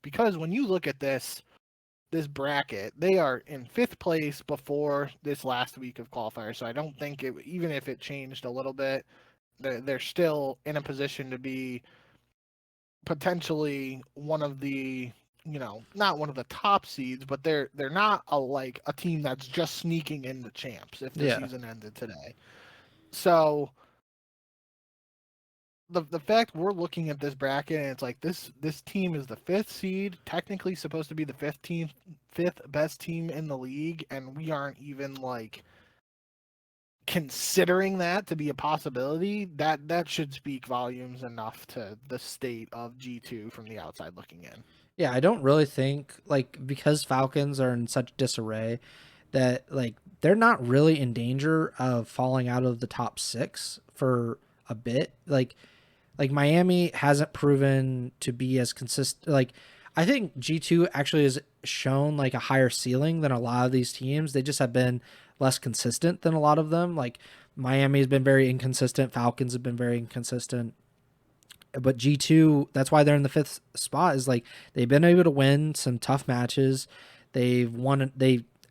because when you look at this bracket, they are in 5th place before this last week of qualifiers. So I don't think even if it changed a little bit, they're still in a position to be potentially one of the, not one of the top seeds, but they're not like a team that's just sneaking into champs if the season ended today. So the fact we're looking at this bracket and it's like this team is the 5th seed, technically supposed to be the 5th best team in the league, and we aren't even like considering that to be a possibility, that should speak volumes enough to the state of G2 from the outside looking in. Yeah, I don't really think, like, because Falcons are in such disarray that, like, they're not really in danger of falling out of the top 6 for a bit. Like Miami hasn't proven to be as consistent. Like, I think G2 actually has shown like a higher ceiling than a lot of these teams. They just have been less consistent than a lot of them. Like, Miami has been very inconsistent. Falcons have been very inconsistent. But G2, that's why they're in the 5th spot, is like they've been able to win some tough matches. They've won,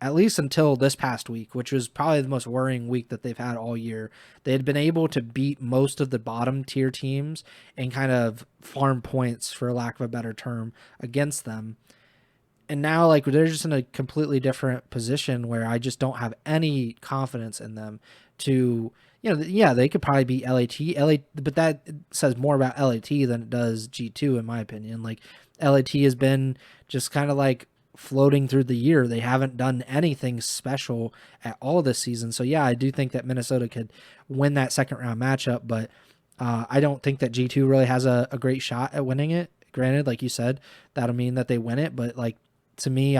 at least until this past week, which was probably the most worrying week that they've had all year. They had been able to beat most of the bottom tier teams and kind of farm points, for lack of a better term, against them. And now, like, they're just in a completely different position where I just don't have any confidence in them to, yeah, they could probably beat LAT, but that says more about LAT than it does G2, in my opinion. Like, LAT has been just kind of like floating through the year. They haven't done anything special at all this season. So, yeah, I do think that Minnesota could win that second round matchup, but I don't think that G2 really has a great shot at winning it. Granted, like you said, that'll mean that they win it, but like, to me,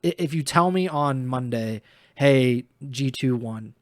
if you tell me on Monday, hey, G2 won,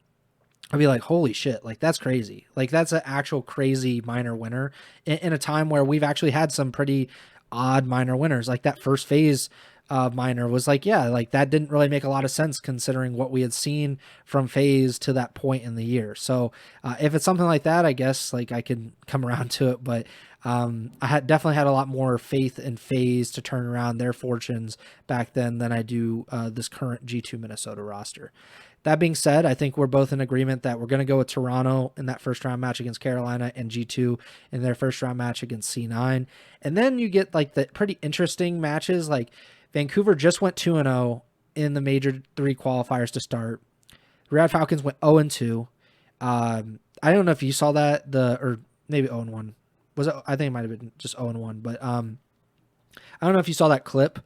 I'd be like, holy shit, like, that's crazy. Like, that's an actual crazy minor winner in a time where we've actually had some pretty odd minor winners. Like, that first FaZe minor was like, yeah, like, that didn't really make a lot of sense considering what we had seen from FaZe to that point in the year. So if it's something like that, I guess like I can come around to it, but I had definitely had a lot more faith in FaZe to turn around their fortunes back then than I do this current G2 Minnesota roster. That being said, I think we're both in agreement that we're going to go with Toronto in that first round match against Carolina and G2 in their first round match against C9. And then you get like the pretty interesting matches. Like, Vancouver just went 2-0 in the major 3 qualifiers to start. Red Falcons went 0-2. I don't know if you saw that, or maybe 0-1. Was it? I think it might have been just 0-1, but I don't know if you saw that clip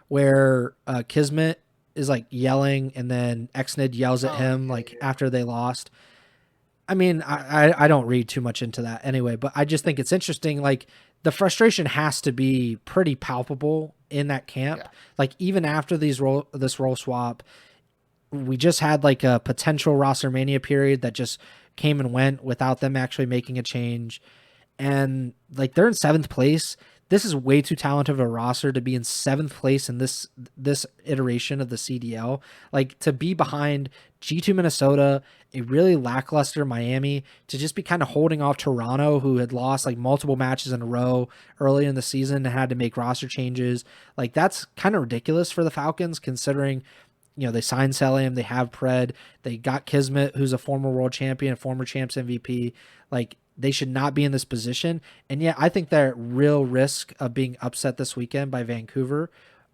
where Kismet is like yelling and then Xnid yells at him after they lost. I mean, I don't read too much into that anyway, but I just think it's interesting. Like, the frustration has to be pretty palpable in that camp. Yeah. Like, even after this role swap, we just had like a potential roster mania period that just came and went without them actually making a change. And like, they're in 7th place. This is way too talented of a roster to be in 7th place in this iteration of the CDL. Like, to be behind G2 Minnesota, a really lackluster Miami, to just be kind of holding off Toronto, who had lost like multiple matches in a row early in the season and had to make roster changes. Like, that's kind of ridiculous for the Falcons, considering, they signed Selim, they have Pred, they got Kismet, who's a former world champion, former champs MVP. Like, they should not be in this position. And yet I think they're at real risk of being upset this weekend by Vancouver.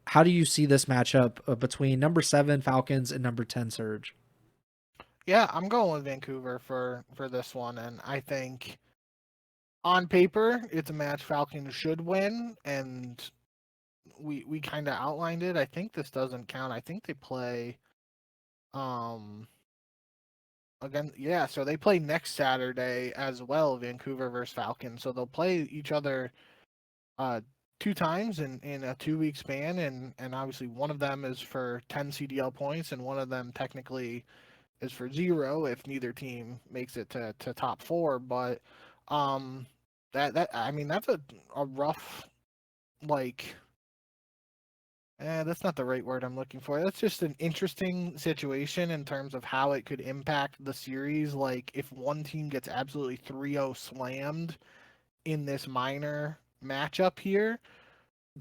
How do you see this matchup between number 7 Falcons and number 10 Surge? Yeah, I'm going with Vancouver for this one, and I think on paper it's a match Falcons should win, and we kind of outlined it. I think this doesn't count. I think they play again, yeah, so they play next Saturday as well, Vancouver versus Falcons. So they'll play each other 2 times in a 2-week span, and obviously one of them is for 10 CDL points, and one of them technically is for 0 if neither team makes it to top 4. But that I mean, that's a rough, like, That's not the right word I'm looking for. That's just an interesting situation in terms of how it could impact the series. Like, if one team gets absolutely 3-0 slammed in this minor matchup here,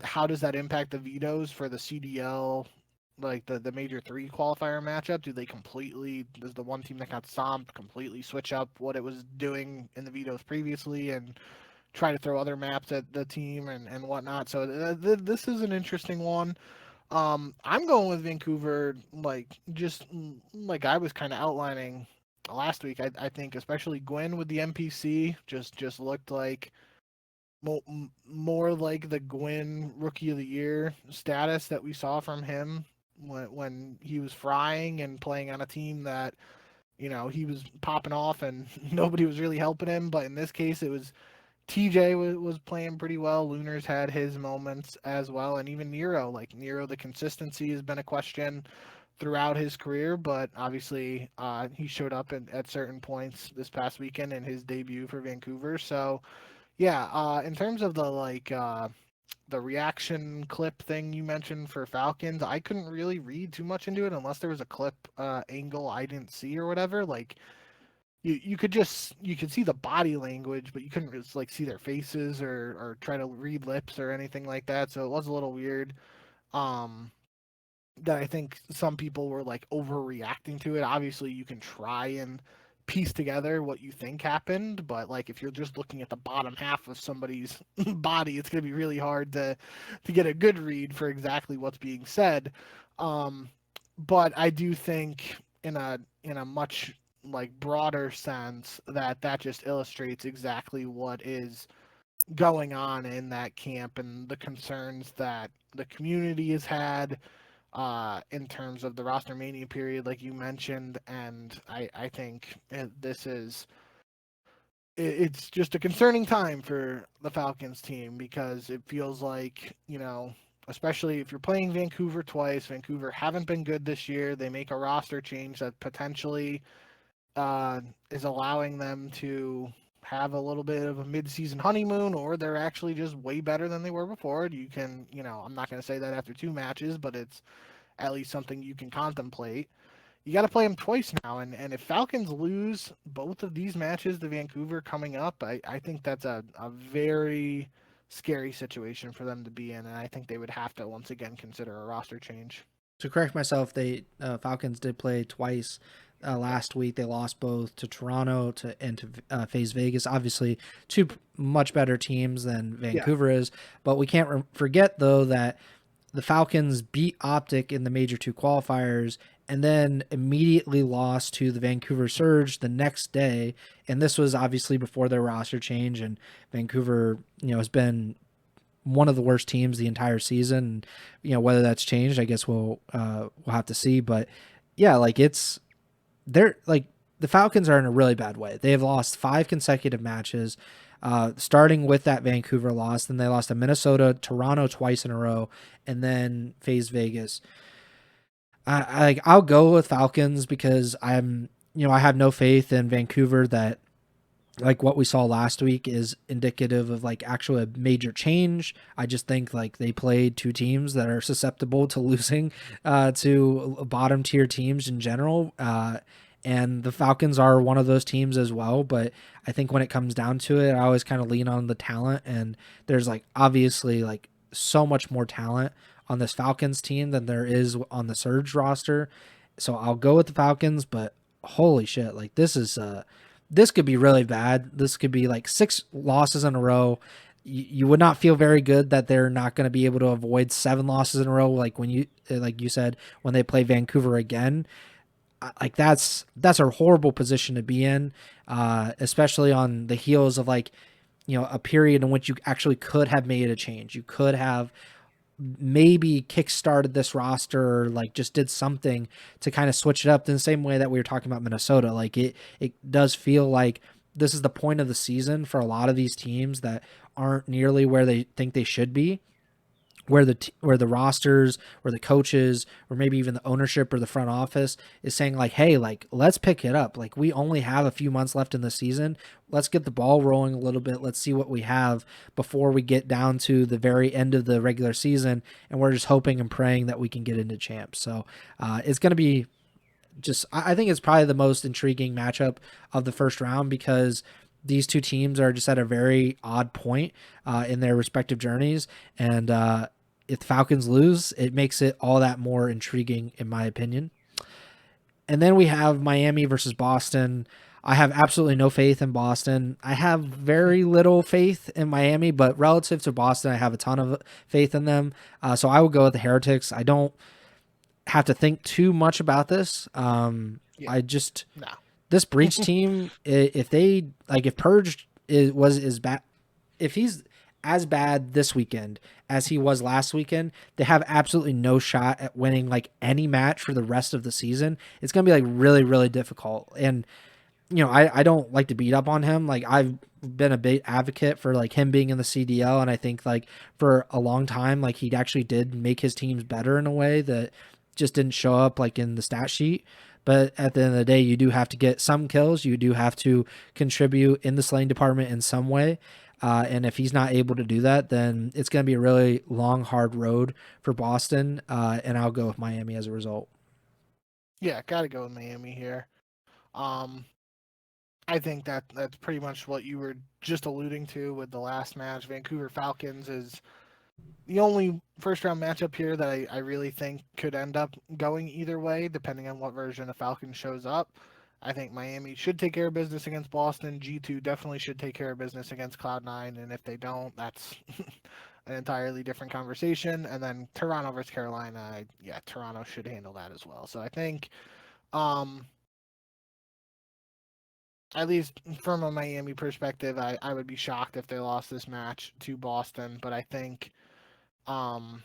how does that impact the vetoes for the CDL, like the major three qualifier matchup? Does the one team that got stomped completely switch up what it was doing in the vetoes previously and try to throw other maps at the team and whatnot? So this is an interesting one. I'm going with Vancouver, like just like I was kind of outlining last week. I think especially Gwyn with the MPC just looked like more like the Gwyn Rookie of the Year status that we saw from him when he was frying and playing on a team that he was popping off and nobody was really helping him. But in this case, it was TJ was playing pretty well. Lunar's had his moments as well, and even Nero. Like Nero, the consistency has been a question throughout his career, but obviously he showed up at certain points this past weekend in his debut for Vancouver. So yeah, in terms of the reaction clip thing you mentioned for Falcons, I couldn't really read too much into it unless there was a clip angle I didn't see or whatever. Like you could see the body language, but you couldn't just like see their faces or try to read lips or anything like that. So it was a little weird. Um, that I think some people were like overreacting to it. Obviously, you can try and piece together what you think happened, but like if you're just looking at the bottom half of somebody's body, it's going to be really hard to get a good read for exactly what's being said. Um, but I do think in a much like broader sense that just illustrates exactly what is going on in that camp and the concerns that the community has had in terms of the roster mania period, like you mentioned. And I think this is it's just a concerning time for the Falcons team because it feels like, especially if you're playing Vancouver twice, Vancouver haven't been good this year. They make a roster change that potentially is allowing them to have a little bit of a mid-season honeymoon, or they're actually just way better than they were before. You can, I'm not going to say that after two matches, but it's at least something you can contemplate. You got to play them twice now, and if Falcons lose both of these matches to Vancouver coming up, I think that's a very scary situation for them to be in, and I think they would have to once again consider a roster change. To correct myself, they Falcons did play twice last week. They lost both to Toronto and to FaZe Vegas. Obviously, two much better teams than Vancouver is. But we can't forget, though, that the Falcons beat OpTic in the major two qualifiers and then immediately lost to the Vancouver Surge the next day. And this was obviously before their roster change. And Vancouver, has been one of the worst teams the entire season. Whether that's changed, I guess we'll have to see. But yeah, like they're like the Falcons are in a really bad way. They have lost 5 consecutive matches, starting with that Vancouver loss. Then they lost to Minnesota, Toronto twice in a row, and then FaZe Vegas. I'll go with Falcons because I have no faith in Vancouver that like what we saw last week is indicative of like actually a major change. I just think like they played two teams that are susceptible to losing to bottom tier teams in general. And the Falcons are one of those teams as well. But I think when it comes down to it, I always kind of lean on the talent. And there's like obviously like so much more talent on this Falcons team than there is on the Surge roster. So I'll go with the Falcons, but holy shit, like this could be really bad. This could be like 6 losses in a row. You would not feel very good that they're not going to be able to avoid 7 losses in a row. Like like you said, when they play Vancouver again, like that's a horrible position to be in, especially on the heels of like, a period in which you actually could have made a change. You could have maybe kickstarted this roster or like just did something to kind of switch it up in the same way that we were talking about Minnesota. Like it does feel like this is the point of the season for a lot of these teams that aren't nearly where they think they should be. where the rosters or the coaches or maybe even the ownership or the front office is saying like, hey, like let's pick it up. Like we only have a few months left in the season. Let's get the ball rolling a little bit. Let's see what we have before we get down to the very end of the regular season. And we're just hoping and praying that we can get into champs. So it's going to be I think it's probably the most intriguing matchup of the first round because these two teams are just at a very odd point in their respective journeys. And if the Falcons lose, it makes it all that more intriguing, in my opinion. And then we have Miami versus Boston. I have absolutely no faith in Boston. I have very little faith in Miami, but relative to Boston, I have a ton of faith in them. So I would go with the Heretics. I don't have to think too much about this. I just this Breach team, if they like, if Purge was as bad, if he's as bad this weekend as he was last weekend, they have absolutely no shot at winning like any match for the rest of the season. It's gonna be like really, really difficult. And you know, I don't like to beat up on him. Like I've been a big advocate for like him being in the CDL, and I think like for a long time, like he actually did make his teams better in a way that just didn't show up like in the stat sheet. But at the end of the day, you do have to get some kills. You do have to contribute in the slaying department in some way. And if he's not able to do that, then it's going to be a really long, hard road for Boston. And I'll go with Miami as a result. Yeah, got to go with Miami here. I think that's pretty much what you were just alluding to with the last match. Vancouver Falcons is the only first round matchup here that I really think could end up going either way, depending on what version of Falcons shows up. I think Miami should take care of business against Boston. G2 definitely should take care of business against Cloud9. And if they don't, that's an entirely different conversation. And then Toronto versus Carolina, yeah, Toronto should handle that as well. So I think, at least from a Miami perspective, I would be shocked if they lost this match to Boston. But I think kind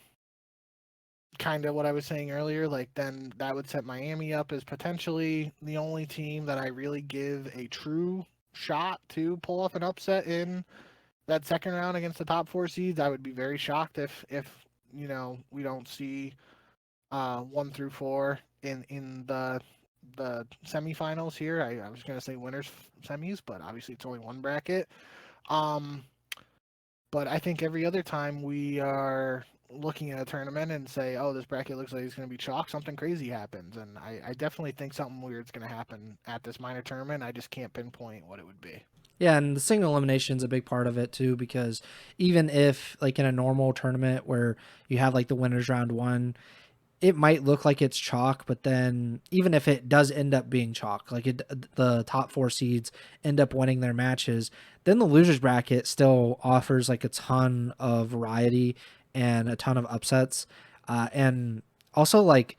of what I was saying earlier, like then that would set Miami up as potentially the only team that I really give a true shot to pull off an upset in that second round against the top 4 seeds. I would be very shocked if you know we don't see 1 through 4 in the semifinals here. I was gonna say winners semis, but obviously it's only one bracket. But I think every other time we are looking at a tournament and say, oh, this bracket looks like it's going to be chalk, something crazy happens. And I definitely think something weird's going to happen at this minor tournament. I just can't pinpoint what it would be. Yeah, and the single elimination is a big part of it too, because even if like in a normal tournament where you have like the winners round 1, it might look like it's chalk, but then even if it does end up being chalk, like the top 4 seeds end up winning their matches, then the losers bracket still offers like a ton of variety and a ton of upsets. And also like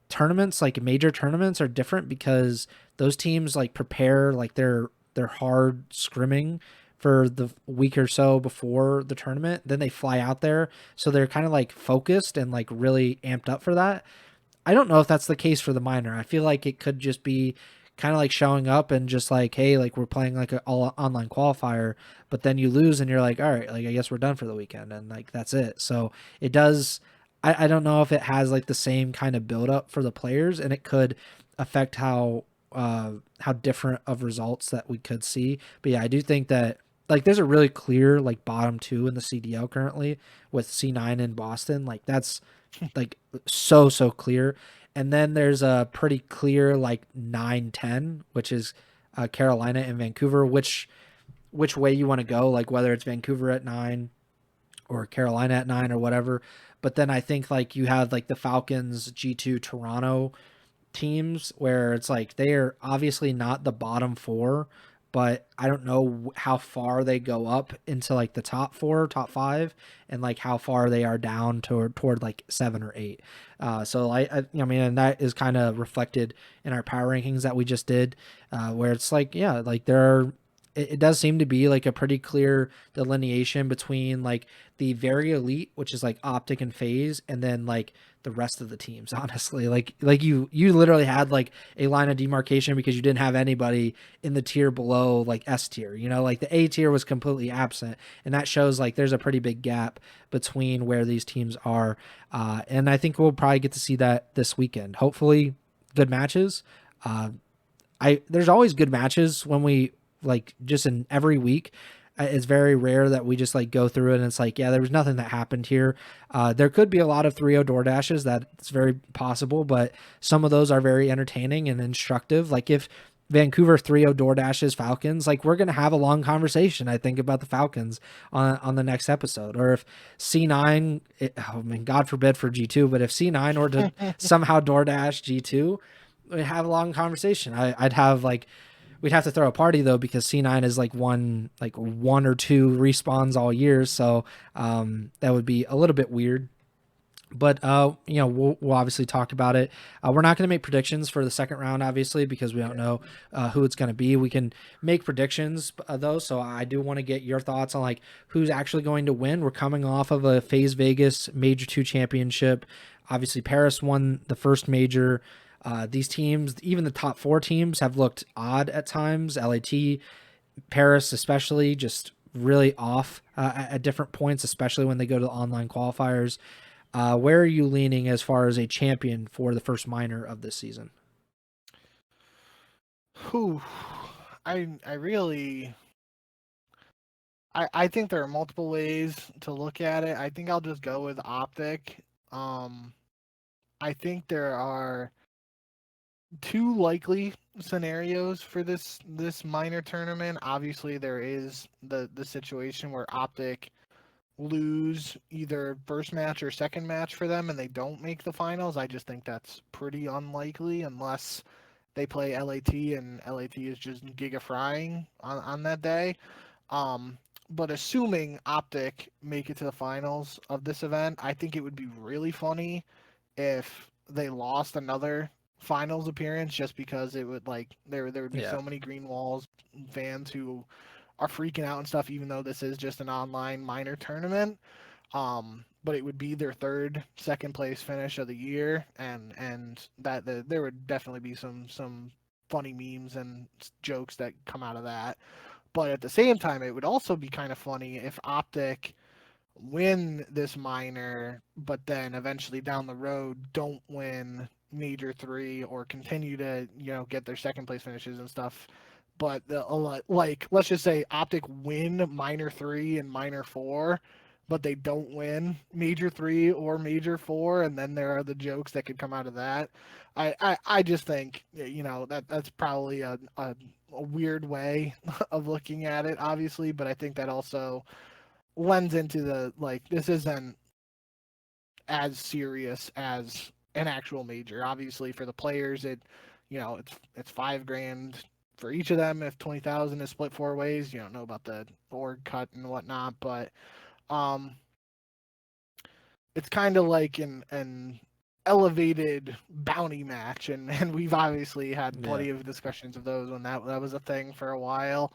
tournaments, like major tournaments are different because those teams like prepare like their hard scrimming for the week or so before the tournament. Then they fly out there. So they're kind of like focused and like really amped up for that. I don't know if that's the case for the minor. I feel like it could just be kind of like showing up and just like, hey, like we're playing like an all online qualifier, but then you lose and you're like, all right, like I guess we're done for the weekend. And like, that's it. So it does, I don't know if it has like the same kind of build up for the players, and it could affect how different of results that we could see. But yeah, I do think that like there's a really clear like bottom 2 in the CDL currently with C9 in Boston. Like that's like so clear. And then there's a pretty clear like 9-10, which is Carolina and Vancouver, which way you want to go, like whether it's Vancouver at 9 or Carolina at 9 or whatever. But then I think like you have like the Falcons, G2, Toronto teams where it's like they are obviously not the bottom 4, but I don't know how far they go up into like the top 4, top 5, and like how far they are down toward like 7 or 8. So I mean, and that is kind of reflected in our power rankings that we just did, where it's like, yeah, like there are it does seem to be like a pretty clear delineation between like the very elite, which is like OpTic and FaZe, and then like the rest of the teams. Honestly, like you literally had like a line of demarcation because you didn't have anybody in the tier below like S tier. You know, like the A tier was completely absent, and that shows like there's a pretty big gap between where these teams are. And I think we'll probably get to see that this weekend. Hopefully, good matches. There's always good matches when we like just in every week. It's very rare that we just like go through it and it's like, yeah, there was nothing that happened here. There could be a lot of 3-0 door dashes. That's very possible, but some of those are very entertaining and instructive. Like if Vancouver 3-0 door dashes Falcons, like we're going to have a long conversation, I think, about the Falcons on the next episode. Or if C9, oh man, God forbid for G2, but if C9 were to somehow door dash G2, we'd have a long conversation. I'd have like, we'd have to throw a party though, because C9 is like one or two respawns all year. So that would be a little bit weird. But, we'll obviously talk about it. We're not going to make predictions for the second round, obviously, because we don't know who it's going to be. We can make predictions, though, so I do want to get your thoughts on, like, who's actually going to win. We're coming off of a FaZe Vegas Major 2 championship. Obviously, Paris won the first major. These teams, even the top 4 teams, have looked odd at times. LAT, Paris especially, just really off at different points, especially when they go to the online qualifiers. Where are you leaning as far as a champion for the first minor of this season? Whew. I really I think there are multiple ways to look at it. I think I'll just go with OpTic. I think there are 2 likely scenarios for this minor tournament. Obviously, there is the situation where OpTic lose either first match or second match for them and they don't make the finals. I just think that's pretty unlikely unless they play LAT and LAT is just giga frying on that day. But assuming OpTic make it to the finals of this event, I think it would be really funny if they lost another finals appearance, just because it would like there would be so many Green Walls fans who are freaking out and stuff, even though this is just an online minor tournament. But it would be their second place finish of the year, and that there would definitely be some funny memes and jokes that come out of that. But at the same time, it would also be kind of funny if OpTic win this minor, but then eventually down the road don't win Major 3 or continue to get their second place finishes and stuff. But like let's just say OpTic win Minor 3 and Minor 4, but they don't win Major 3 or Major 4, and then there are the jokes that could come out of that. I just think that's probably a weird way of looking at it, obviously, but I think that also lends into the like this isn't as serious as an actual major. Obviously, for the players, it's $5,000 for each of them. If 20,000 is split 4 ways, you don't know about the org cut and whatnot, but it's kind of like an elevated bounty match, and we've obviously had plenty of discussions of those when that was a thing for a while.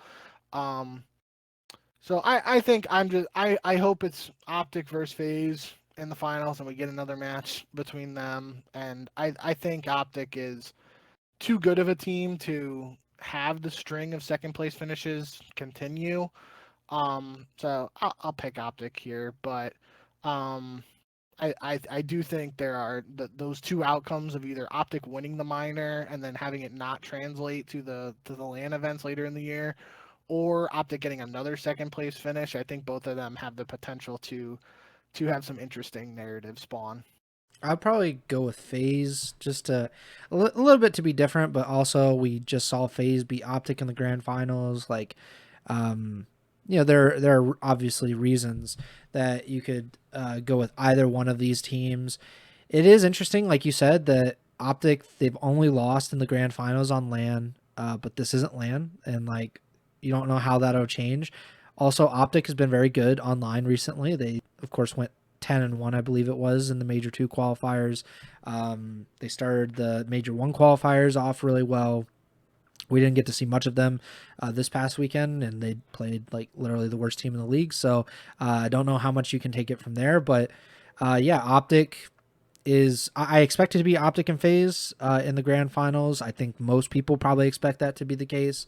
So I think I hope it's OpTic versus FaZe in the finals and we get another match between them. And I think OpTic is too good of a team to have the string of second place finishes continue. So I'll pick OpTic here, but I do think there are those 2 outcomes of either OpTic winning the minor and then having it not translate to the LAN events later in the year, or OpTic getting another second place finish. I think both of them have the potential to have some interesting narrative spawn. I'd probably go with FaZe, just a little bit to be different, but also we just saw FaZe beat OpTic in the grand finals. Like, there are obviously reasons that you could go with either one of these teams. It is interesting, like you said, that OpTic, they've only lost in the grand finals on LAN, but this isn't LAN, and like you don't know how that'll change. Also, OpTic has been very good online recently. They, of course, went 10-1, I believe it was, in the Major 2 qualifiers. They started the Major 1 qualifiers off really well. We didn't get to see much of them this past weekend, and they played like literally the worst team in the league. So I don't know how much you can take it from there. But yeah, OpTic is, I expect it to be OpTic and FaZe in the grand finals. I think most people probably expect that to be the case.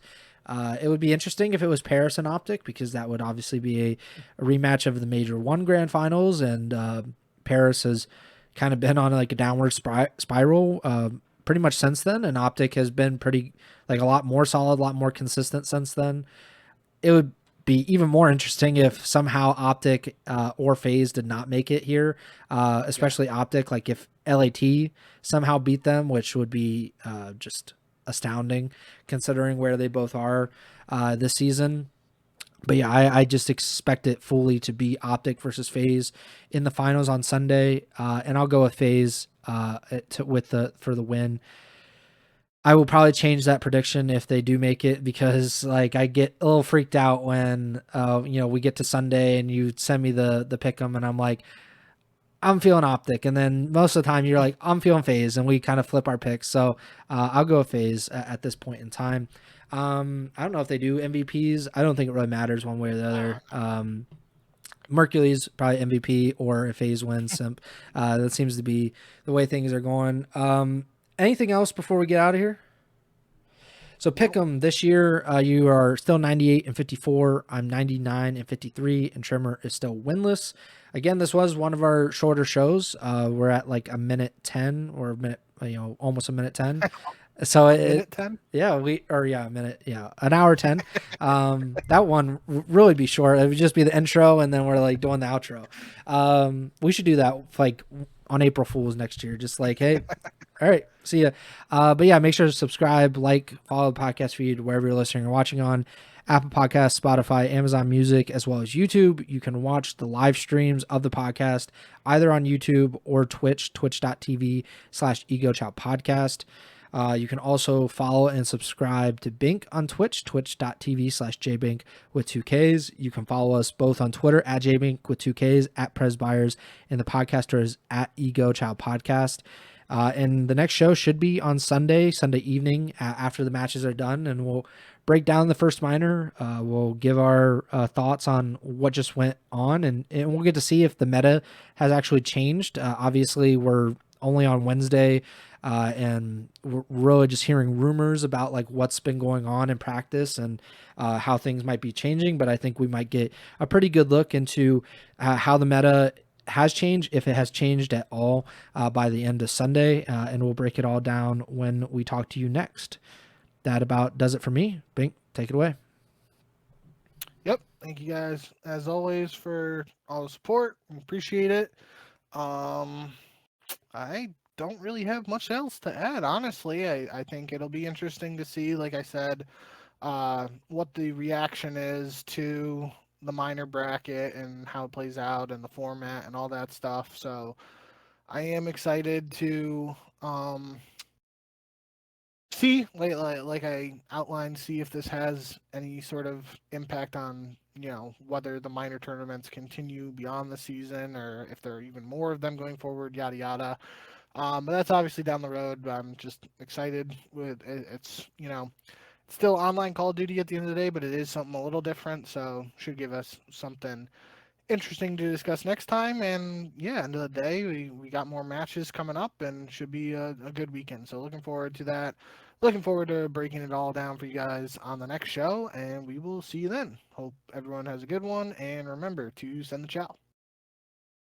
It would be interesting if it was Paris and OpTic, because that would obviously be a rematch of the Major 1 grand finals, and Paris has kind of been on like a downward spiral pretty much since then, and OpTic has been pretty, like, a lot more solid, a lot more consistent since then. It would be even more interesting if somehow OpTic or FaZe did not make it here, especially OpTic. Like if LAT somehow beat them, which would be just astounding considering where they both are this season. But yeah, I just expect it fully to be OpTic versus FaZe in the finals on Sunday, and I'll go with FaZe for the win. I will probably change that prediction if they do make it, because like I get a little freaked out when we get to Sunday and you send me the pick 'em and I'm like, I'm feeling OpTic, and then most of the time you're like, I'm feeling FaZe, and we kind of flip our picks. So I'll go with FaZe at this point in time. I don't know if they do MVPs. I don't think it really matters one way or the other. Mercury's probably MVP, or if FaZe wins, that seems to be the way things are going. Anything else before we get out of here? So pick 'em this year. You are still 98 and 54. I'm 99 and 53, and Trimmer is still winless. Again, this was one of our shorter shows. We're at like a minute 10, or a minute, almost a minute 10. So minute 10? Yeah, a minute, an hour 10. That one really be short. It would just be the intro, and then we're like doing the outro. We should do that like on April Fools next year. Just like, hey, all right, see ya. But yeah, make sure to subscribe, like, follow the podcast feed wherever you're listening or watching on. Apple Podcasts, Spotify, Amazon Music, as well as YouTube. You can watch the live streams of the podcast either on YouTube or Twitch, twitch.tv/Ego Chall Podcast. You can also follow and subscribe to Bink on Twitch, twitch.tv/jbink with 2Ks. You can follow us both on Twitter at jbink with 2Ks, at Preston Byers, and the podcaster is at Ego Chall Podcast. And the next show should be on Sunday evening after the matches are done, and we'll break down the first minor. We'll give our thoughts on what just went on, and we'll get to see if the meta has actually changed. Obviously, we're only on Wednesday, and we're really just hearing rumors about like what's been going on in practice and how things might be changing. But I think we might get a pretty good look into how the meta has changed, if it has changed at all, by the end of Sunday, and we'll break it all down when we talk to you next. That about does it for me. Bink, take it away. Yep. Thank you guys, as always, for all the support. We appreciate it. I don't really have much else to add, honestly. I think it'll be interesting to see, like I said, what the reaction is to the minor bracket and how it plays out and the format and all that stuff. So I am excited to see, like I outlined, see if this has any sort of impact on, whether the minor tournaments continue beyond the season, or if there are even more of them going forward, yada yada. But that's obviously down the road. I'm just excited with it. It's still online Call of Duty at the end of the day, but it is something a little different, so should give us something interesting to discuss next time. And yeah, end of the day, we got more matches coming up, and should be a good weekend. So looking forward to that. Looking forward to breaking it all down for you guys on the next show, and we will see you then. Hope everyone has a good one, and remember to send the chow.